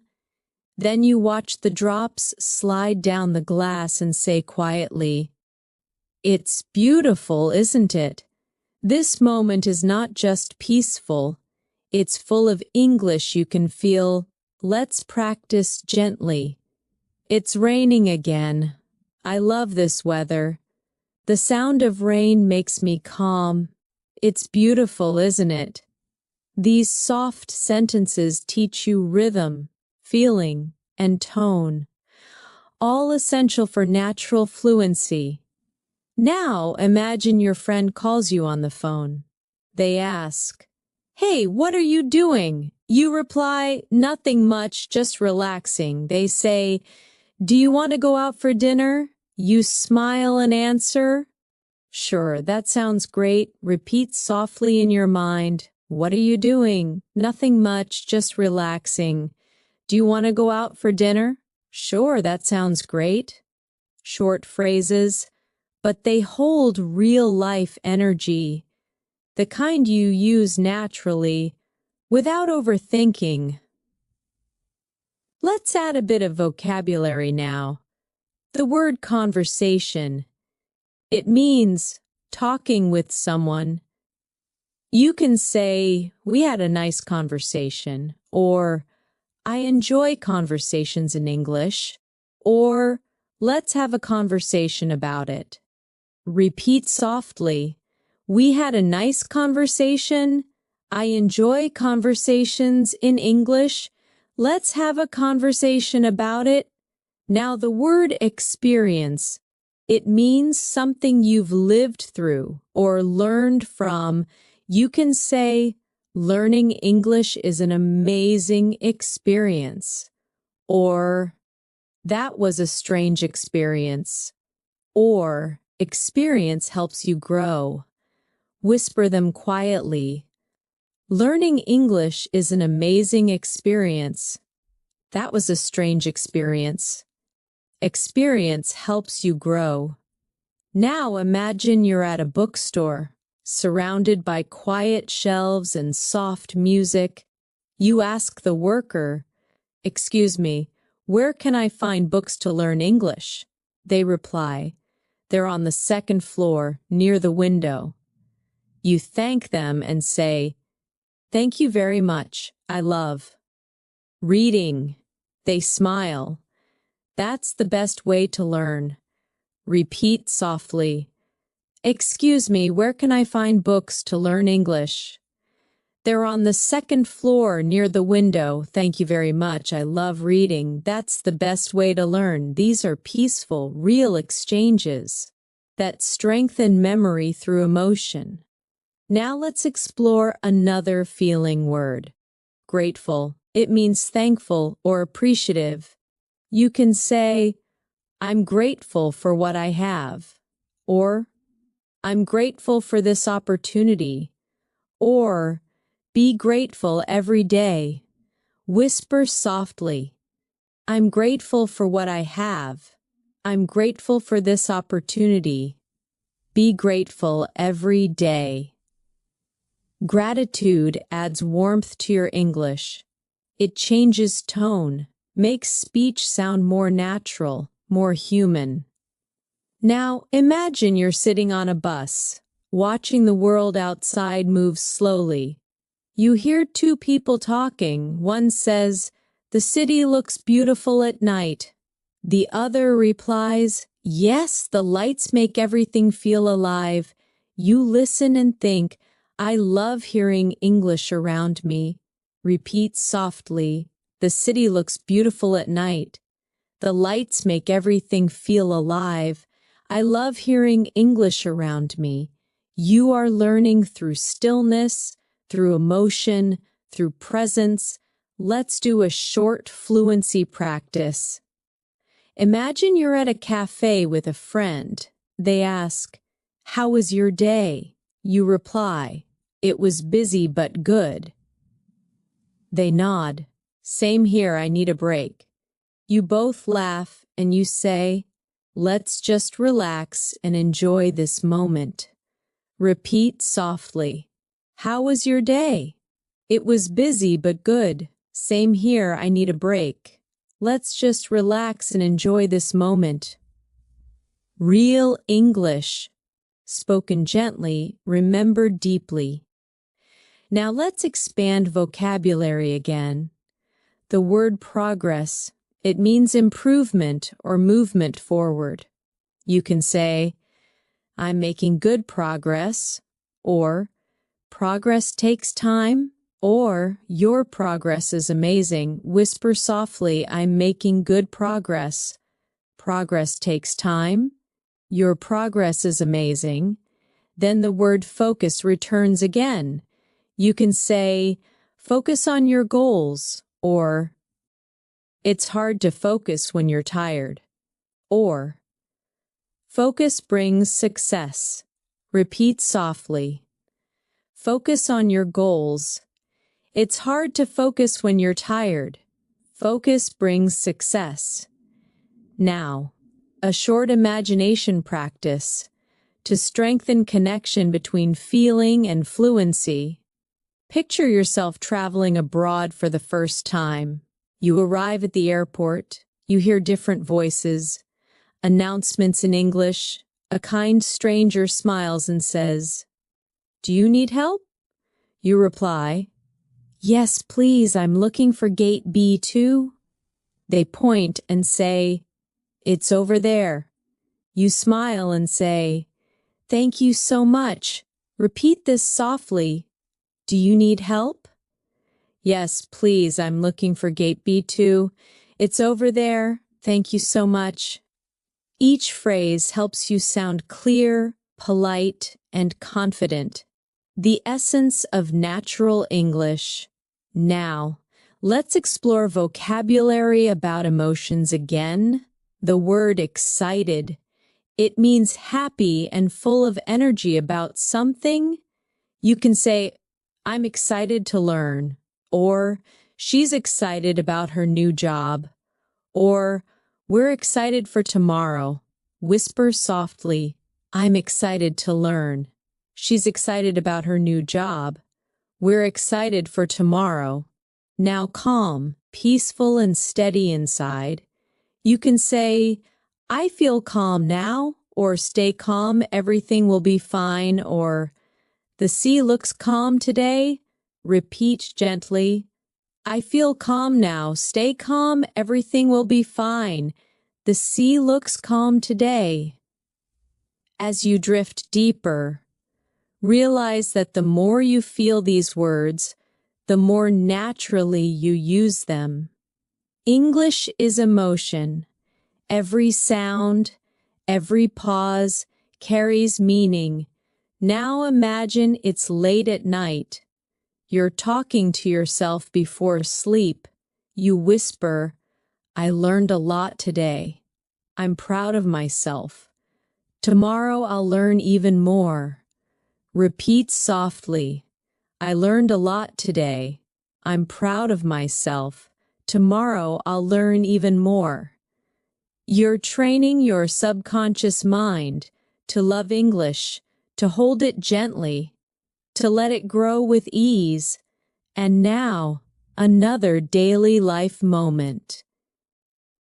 Then you watch the drops slide down the glass and say quietly, "It's beautiful, isn't it?" This moment is not just peaceful, it's full of English you can feel. Let's practice gently. It's raining again. I love this weather. The sound of rain makes me calm. It's beautiful, isn't it? These soft sentences teach you rhythm, feeling, and tone, all essential for natural fluency. Now imagine your friend calls you on the phone. They ask, "Hey, what are you doing?" You reply, "Nothing much, just relaxing." They say, "Do you want to go out for dinner?" You smile and answer, "Sure, that sounds great." Repeat softly in your mind, "What are you doing?" "Nothing much, just relaxing." "Do you want to go out for dinner?" "Sure, that sounds great." Short phrases, but they hold real-life energy, the kind you use naturally, without overthinking. Let's add a bit of vocabulary now. The word conversation. It means talking with someone. You can say, "We had a nice conversation," or "I enjoy conversations in English," or "Let's have a conversation about it." Repeat softly, "We had a nice conversation. I enjoy conversations in English. Let's have a conversation about it." Now the word experience, it means something you've lived through or learned from. You can say, "Learning English is an amazing experience," or "That was a strange experience," or "Experience helps you grow." Whisper them quietly. "Learning English is an amazing experience." "That was a strange experience." Experience helps you grow. Now imagine you're at a bookstore, surrounded by quiet shelves and soft music. You ask the worker, "Excuse me, where can I find books to learn English?" They reply, "They're on the second floor, near the window." You thank them and say, "Thank you very much. I love reading." They smile. That's the best way to learn. Repeat softly, "Excuse me, where can I find books to learn English?" "They're on the second floor near the window. Thank you very much. I love reading." That's the best way to learn. These are peaceful, real exchanges that strengthen memory through emotion. Now let's explore another feeling word. Grateful. It means thankful or appreciative. You can say, "I'm grateful for what I have," or "I'm grateful for this opportunity," or "Be grateful every day." Whisper softly, "I'm grateful for what I have. I'm grateful for this opportunity." Be grateful every day. Gratitude adds warmth to your English. It changes tone, makes speech sound more natural, more human. Now imagine you're sitting on a bus. watching the world outside move slowly. You hear two people talking. One says, "The city looks beautiful at night." The other replies, "Yes, the lights make everything feel alive." You listen and think, "I love hearing English around me." Repeat softly, "The city looks beautiful at night. The lights make everything feel alive. I love hearing English around me." You are learning through stillness, through emotion, through presence. Let's do a short fluency practice. Imagine you're at a cafe with a friend. They ask, "How was your day?" You reply, "It was busy but good." They nod, "Same here, I need a break." You both laugh and you say, "Let's just relax and enjoy this moment." Repeat softly, "How was your day?" "It was busy but good." "Same here, I need a break." Let's just relax and enjoy this moment. Real English, spoken gently, remembered deeply. Now let's expand vocabulary again. The word progress, it means improvement or movement forward. You can say, "I'm making good progress," or "Progress takes time," or "Your progress is amazing." Whisper softly, "I'm making good progress." Progress takes time. Your progress is amazing. Then the word focus returns again. You can say, "Focus on your goals," or "It's hard to focus when you're tired," or "Focus brings success." Repeat softly, "Focus on your goals." It's hard to focus when you're tired. Focus brings success. Now, a short imagination practice to strengthen connection between feeling and fluency. Picture yourself traveling abroad for the first time. You arrive at the airport. You hear different voices, announcements in English. A kind stranger smiles and says, "Do you need help?" You reply, "Yes, please, I'm looking for gate B2. They point and say, "It's over there." You smile and say, "Thank you so much." Repeat this softly. "Do you need help?" "Yes, please, I'm looking for gate B2. It's over there. Thank you so much." Each phrase helps you sound clear, polite, and confident. The essence of natural English. Now, let's explore vocabulary about emotions again. The word excited. It means happy and full of energy about something. You can say, "I'm excited to learn," or "She's excited about her new job," or "We're excited for tomorrow." Whisper softly, "I'm excited to learn." She's excited about her new job. We're excited for tomorrow. Now calm, peaceful and steady inside. You can say, "I feel calm now," or "Stay calm, everything will be fine," or "The sea looks calm today." Repeat gently, "I feel calm now. Stay calm, everything will be fine. The sea looks calm today." As you drift deeper, realize that the more you feel these words, the more naturally you use them. English is emotion. Every sound, every pause carries meaning. Now imagine it's late at night. You're talking to yourself before sleep. You whisper, "I learned a lot today. I'm proud of myself. Tomorrow I'll learn even more." Repeat softly, "I learned a lot today. I'm proud of myself. Tomorrow I'll learn even more." You're training your subconscious mind to love English, to hold it gently, to let it grow with ease. And now, another daily life moment.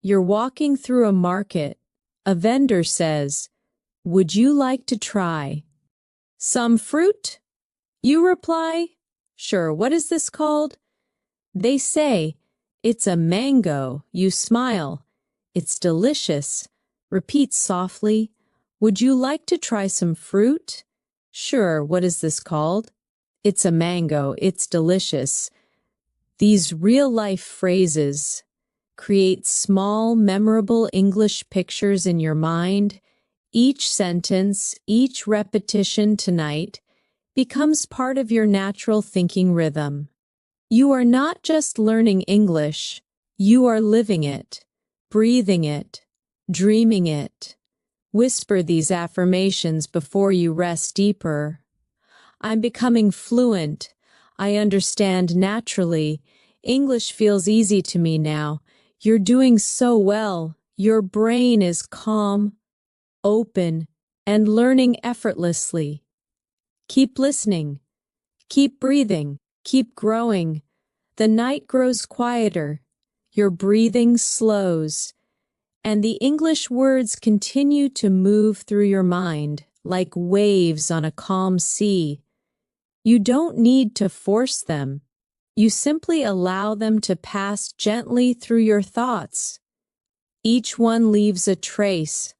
You're walking through a market. A vendor says, "Would you like to try?" Some fruit? You reply, sure, what is this called? They say, it's a mango. You smile. It's delicious. Repeat softly, would you like to try some fruit? Sure, what is this called? It's a mango. It's delicious. These real-life phrases create small, memorable English pictures in your mind. Each sentence, each repetition tonight becomes part of your natural thinking rhythm. You are not just learning English, you are living it, breathing it, dreaming it. Whisper these affirmations before you rest deeper. I'm becoming fluent. I understand naturally. English feels easy to me now. You're doing so well. Your brain is calm, open, and learning effortlessly. Keep listening. Keep breathing. Keep growing. The night grows quieter. Your breathing slows. And the English words continue to move through your mind like waves on a calm sea. You don't need to force them. You simply allow them to pass gently through your thoughts. Each one leaves a trace,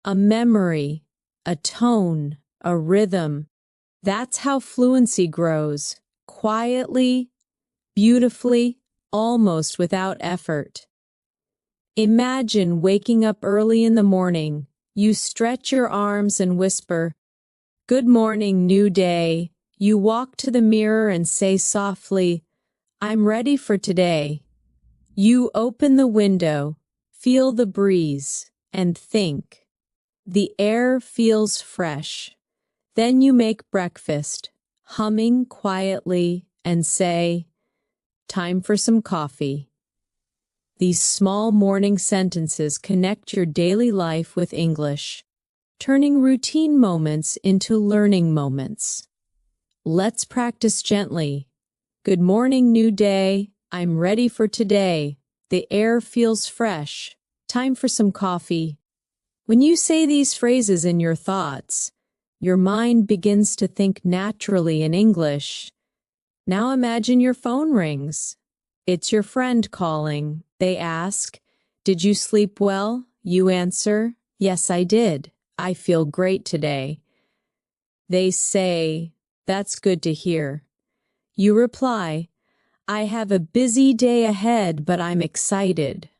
a memory, a tone, a rhythm. That's how fluency grows, quietly, beautifully, almost without effort. Imagine waking up early in the morning. You stretch your arms and whisper, "Good morning, new day." You walk to the mirror and say softly, "I'm ready for today." You open the window, feel the breeze, and think. The air feels fresh. Then you make breakfast, humming quietly, and say, "Time for some coffee." These small morning sentences connect your daily life with English, turning routine moments into learning moments. Let's practice gently. Good morning, new day. I'm ready for today. The air feels fresh. Time for some coffee. When you say these phrases in your thoughts, your mind begins to think naturally in English. Now imagine your phone rings. It's your friend calling. They ask, "Did you sleep well?" You answer, "Yes, I did. I feel great today." They say, "That's good to hear." You reply, "I have a busy day ahead, but I'm excited."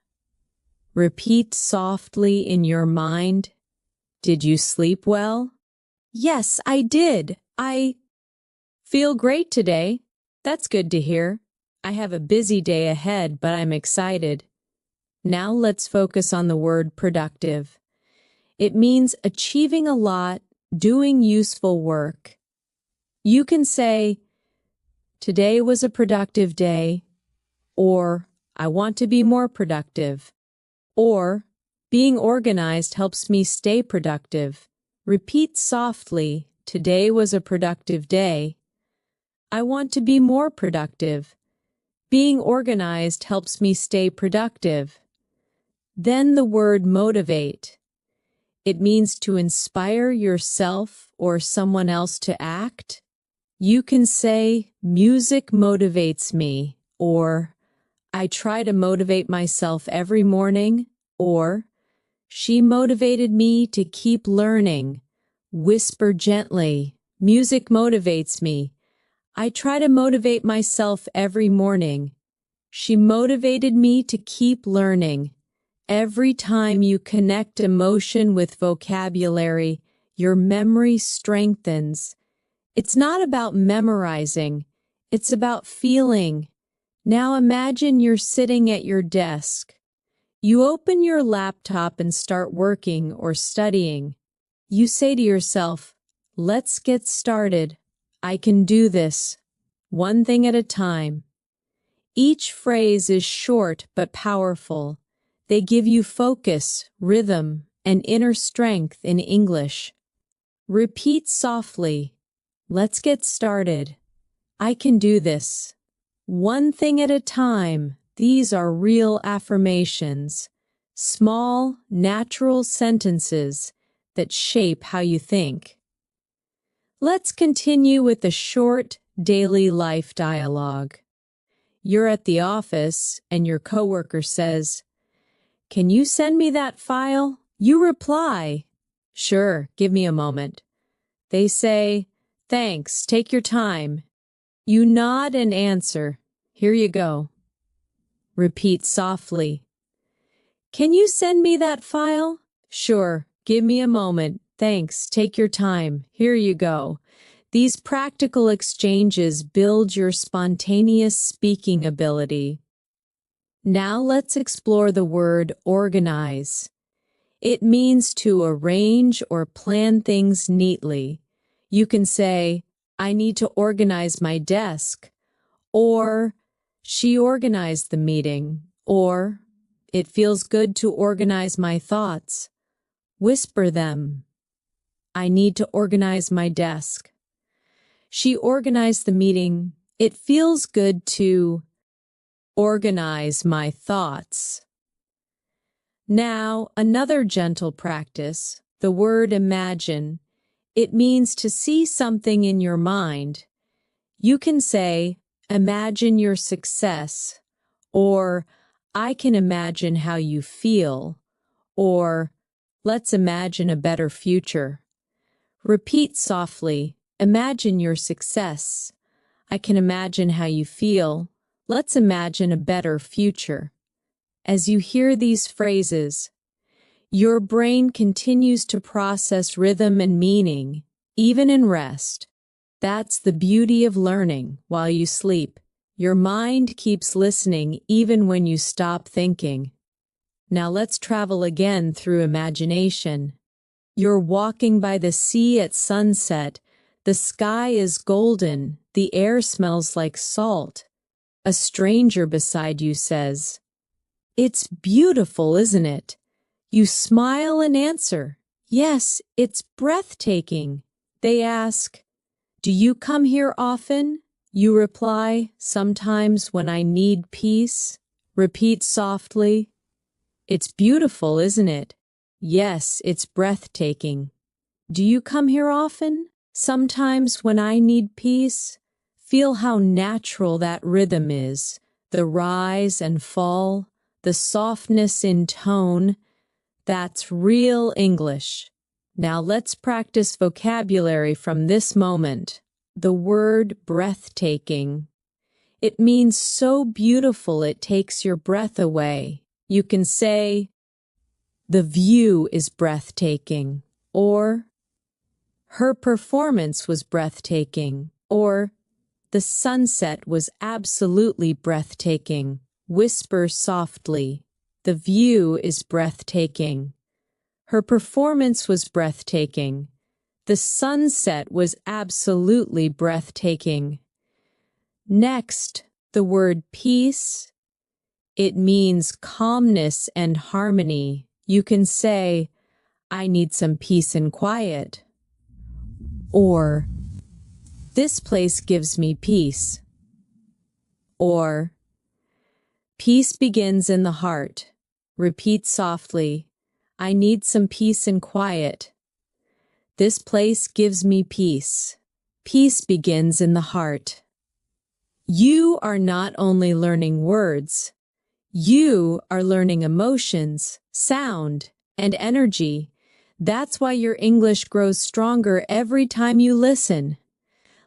Repeat softly in your mind, "Did you sleep well?" "Yes, I did. I feel great today." "That's good to hear. I have a busy day ahead, but I'm excited." Now let's focus on the word productive. It means achieving a lot, doing useful work. You can say, "Today was a productive day," or "I want to be more productive," or "Being organized helps me stay productive." Repeat softly, "Today was a productive day." "I want to be more productive." "Being organized helps me stay productive." Then the word motivate. It means to inspire yourself or someone else to act. You can say, "Music motivates me," or "I try to motivate myself every morning," or "She motivated me to keep learning." Whisper gently, "Music motivates me. I try to motivate myself every morning." She motivated me to keep learning. Every time you connect emotion with vocabulary, your memory strengthens. It's not about memorizing, it's about feeling. Now imagine you're sitting at your desk. You open your laptop and start working or studying. You say to yourself, "Let's get started. I can do this. One thing at a time." Each phrase is short but powerful. They give you focus, rhythm, and inner strength in English. Repeat softly, "Let's get started. I can do this. One thing at a time." These are real affirmations, small, natural sentences that shape how you think. Let's continue with the short daily life dialogue. You're at the office and your coworker says, "Can you send me that file?" You reply, "Sure, give me a moment." They say, "Thanks, take your time." You nod and answer, "Here you go." Repeat softly, "Can you send me that file?" "Sure, give me a moment. Thanks, take your time. Here you go." These practical exchanges build your spontaneous speaking ability. Now let's explore the word organize. It means to arrange or plan things neatly. You can say, "I need to organize my desk," or "She organized the meeting," or "It feels good to organize my thoughts." Whisper them. "I need to organize my desk." "She organized the meeting." "It feels good to organize my thoughts." Now, another gentle practice, the word imagine. It means to see something in your mind. You can say, "Imagine your success," or "I can imagine how you feel," or "Let's imagine a better future." Repeat softly, "Imagine your success." "I can imagine how you feel." "Let's imagine a better future." As you hear these phrases, your brain continues to process rhythm and meaning, even in rest. That's the beauty of learning while you sleep. Your mind keeps listening even when you stop thinking. Now let's travel again through imagination. You're walking by the sea at sunset. The sky is golden. The air smells like salt. A stranger beside you says, "It's beautiful, isn't it?" You smile and answer, "Yes, it's breathtaking." They ask, "Do you come here often?" You reply, "Sometimes when I need peace." Repeat softly, "It's beautiful, isn't it?" "Yes, it's breathtaking." "Do you come here often?" "Sometimes when I need peace." Feel how natural that rhythm is, the rise and fall, the softness in tone. That's real English. Now let's practice vocabulary from this moment. The word breathtaking. It means so beautiful it takes your breath away. You can say, "The view is breathtaking," or "Her performance was breathtaking," or "The sunset was absolutely breathtaking." Whisper softly, "The view is breathtaking." "Her performance was breathtaking." "The sunset was absolutely breathtaking." Next, the word peace. It means calmness and harmony. You can say, "I need some peace and quiet," or "This place gives me peace," or "Peace begins in the heart." Repeat softly, "I need some peace and quiet." "This place gives me peace." Peace begins in the heart. You are not only learning words, you are learning emotions, sound, and energy. That's why your English grows stronger every time you listen.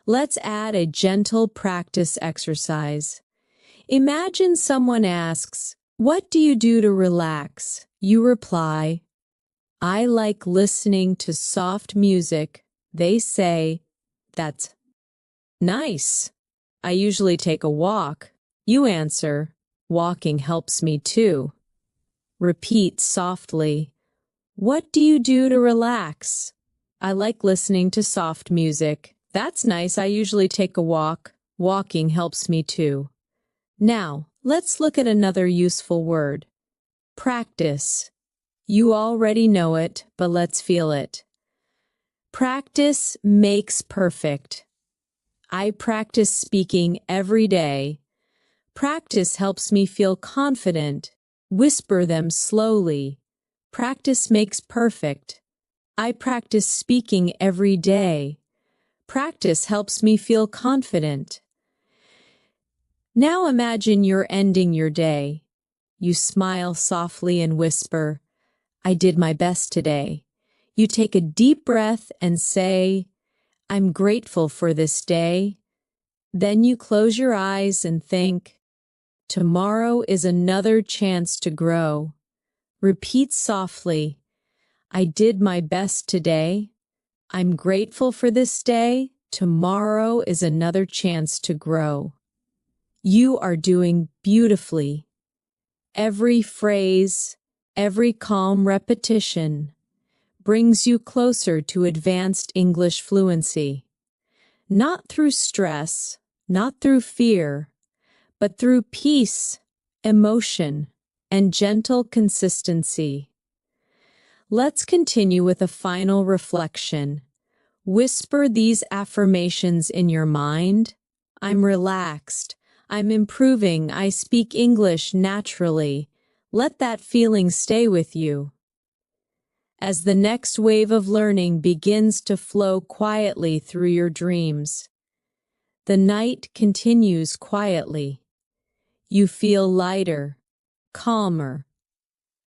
Let's add a gentle practice exercise. Imagine someone asks, "What do you do to relax?" You reply, "I like listening to soft music." They say, "That's nice. I usually take a walk." You answer, "Walking helps me too." Repeat softly, "What do you do to relax?" "I like listening to soft music." "That's nice. I usually take a walk. Walking helps me too." Now, let's look at another useful word. Practice. You already know it, but let's feel it. Practice makes perfect. I practice speaking every day. Practice helps me feel confident. Whisper them slowly. Practice makes perfect. I practice speaking every day. Practice helps me feel confident. Now imagine you're ending your day. You smile softly and whisper, I did my best today. You take a deep breath and say, I'm grateful for this day. Then you close your eyes and think, tomorrow is another chance to grow. Repeat softly, I did my best today. I'm grateful for this day. Tomorrow is another chance to grow. You are doing beautifully. Every phrase, every calm repetition brings you closer to advanced English fluency. Not through stress, not through fear, but through peace, emotion, and gentle consistency. Let's continue with a final reflection. Whisper these affirmations in your mind. I'm relaxed. I'm improving. I speak English naturally. Let that feeling stay with you. As the next wave of learning begins to flow quietly through your dreams, the night continues quietly. You feel lighter, calmer,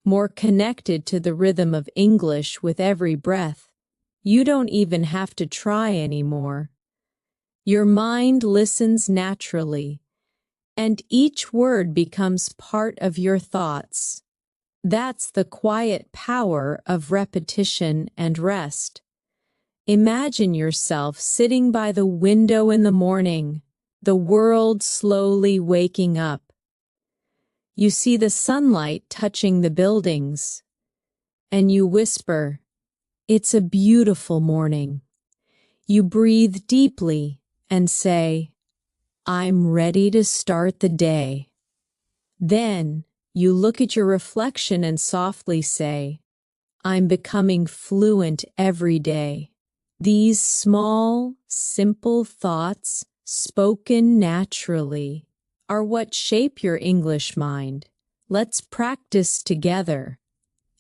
more connected to the rhythm of English with every breath. You don't even have to try anymore. Your mind listens naturally, and each word becomes part of your thoughts. That's the quiet power of repetition and rest. Imagine yourself sitting by the window in the morning, the world slowly waking up. You see the sunlight touching the buildings, and you whisper, it's a beautiful morning. You breathe deeply and say, I'm ready to start the day. Then you look at your reflection and softly say, I'm becoming fluent every day. These small, simple thoughts, spoken naturally, are what shape your English mind. Let's practice together.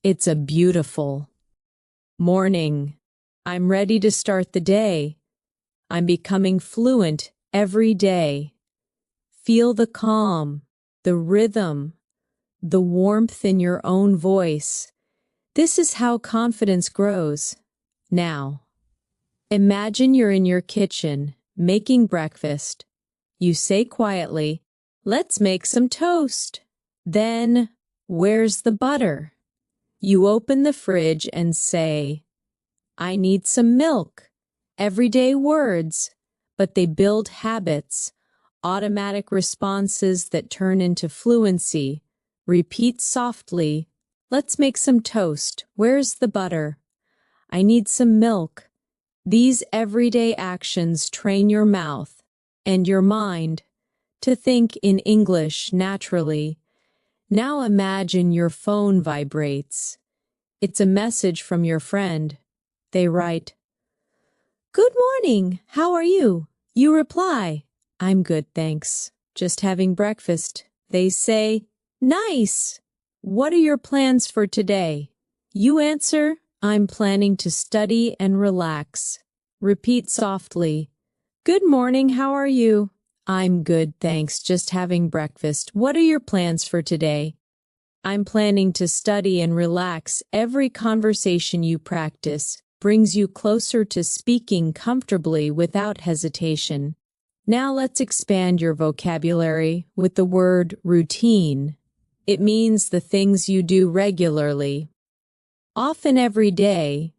It's a beautiful morning. I'm ready to start the day. I'm becoming fluent every day. Feel the calm, the rhythm, the warmth in your own voice. This is how confidence grows. Now, imagine you're in your kitchen, making breakfast. You say quietly, let's make some toast. Then, where's the butter? You open the fridge and say, I need some milk. Everyday words, but they build habits, automatic responses that turn into fluency. Repeat softly, let's make some toast. Where's the butter? I need some milk. These everyday actions train your mouth and your mind to think in English naturally. Now imagine your phone vibrates. It's a message from your friend. They write, Good morning, how are you? You reply, I'm good, thanks. Just having breakfast. They say, Nice! What are your plans for today? You answer, I'm planning to study and relax. Repeat softly, Good morning, how are you? I'm good, thanks. Just having breakfast. What are your plans for today? I'm planning to study and relax. Every conversation you practice brings you closer to speaking comfortably without hesitation. Now let's expand your vocabulary with the word routine. It means the things you do regularly. Often every day,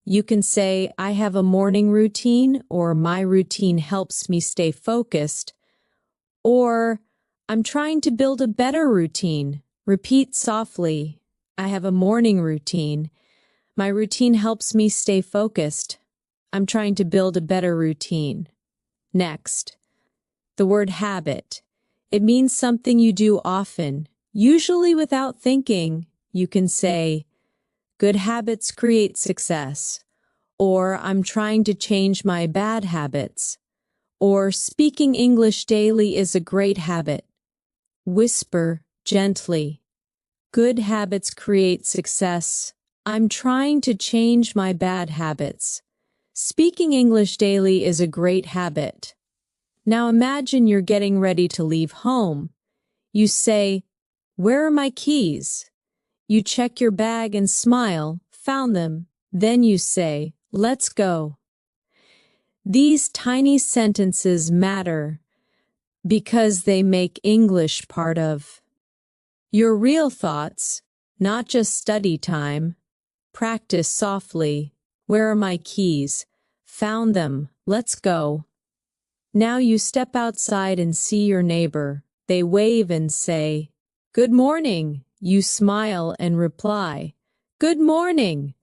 you can say, I have a morning routine, or my routine helps me stay focused, or I'm trying to build a better routine. Repeat softly, I have a morning routine. My routine helps me stay focused. I'm trying to build a better routine. Next, the word habit. It means something you do often, usually without thinking. You can say, good habits create success, or I'm trying to change my bad habits, or speaking English daily is a great habit. Whisper gently, good habits create success. I'm trying to change my bad habits. Speaking English daily is a great habit. Now imagine you're getting ready to leave home. You say, "Where are my keys?" You check your bag and smile, "Found them." Then you say, "Let's go." These tiny sentences matter because they make English part of your real thoughts, not just study time. Practice softly. "Where are my keys?" "Found them. Let's go." Now you step outside and see your neighbor. They wave and say, "Good morning." You smile and reply, "Good morning."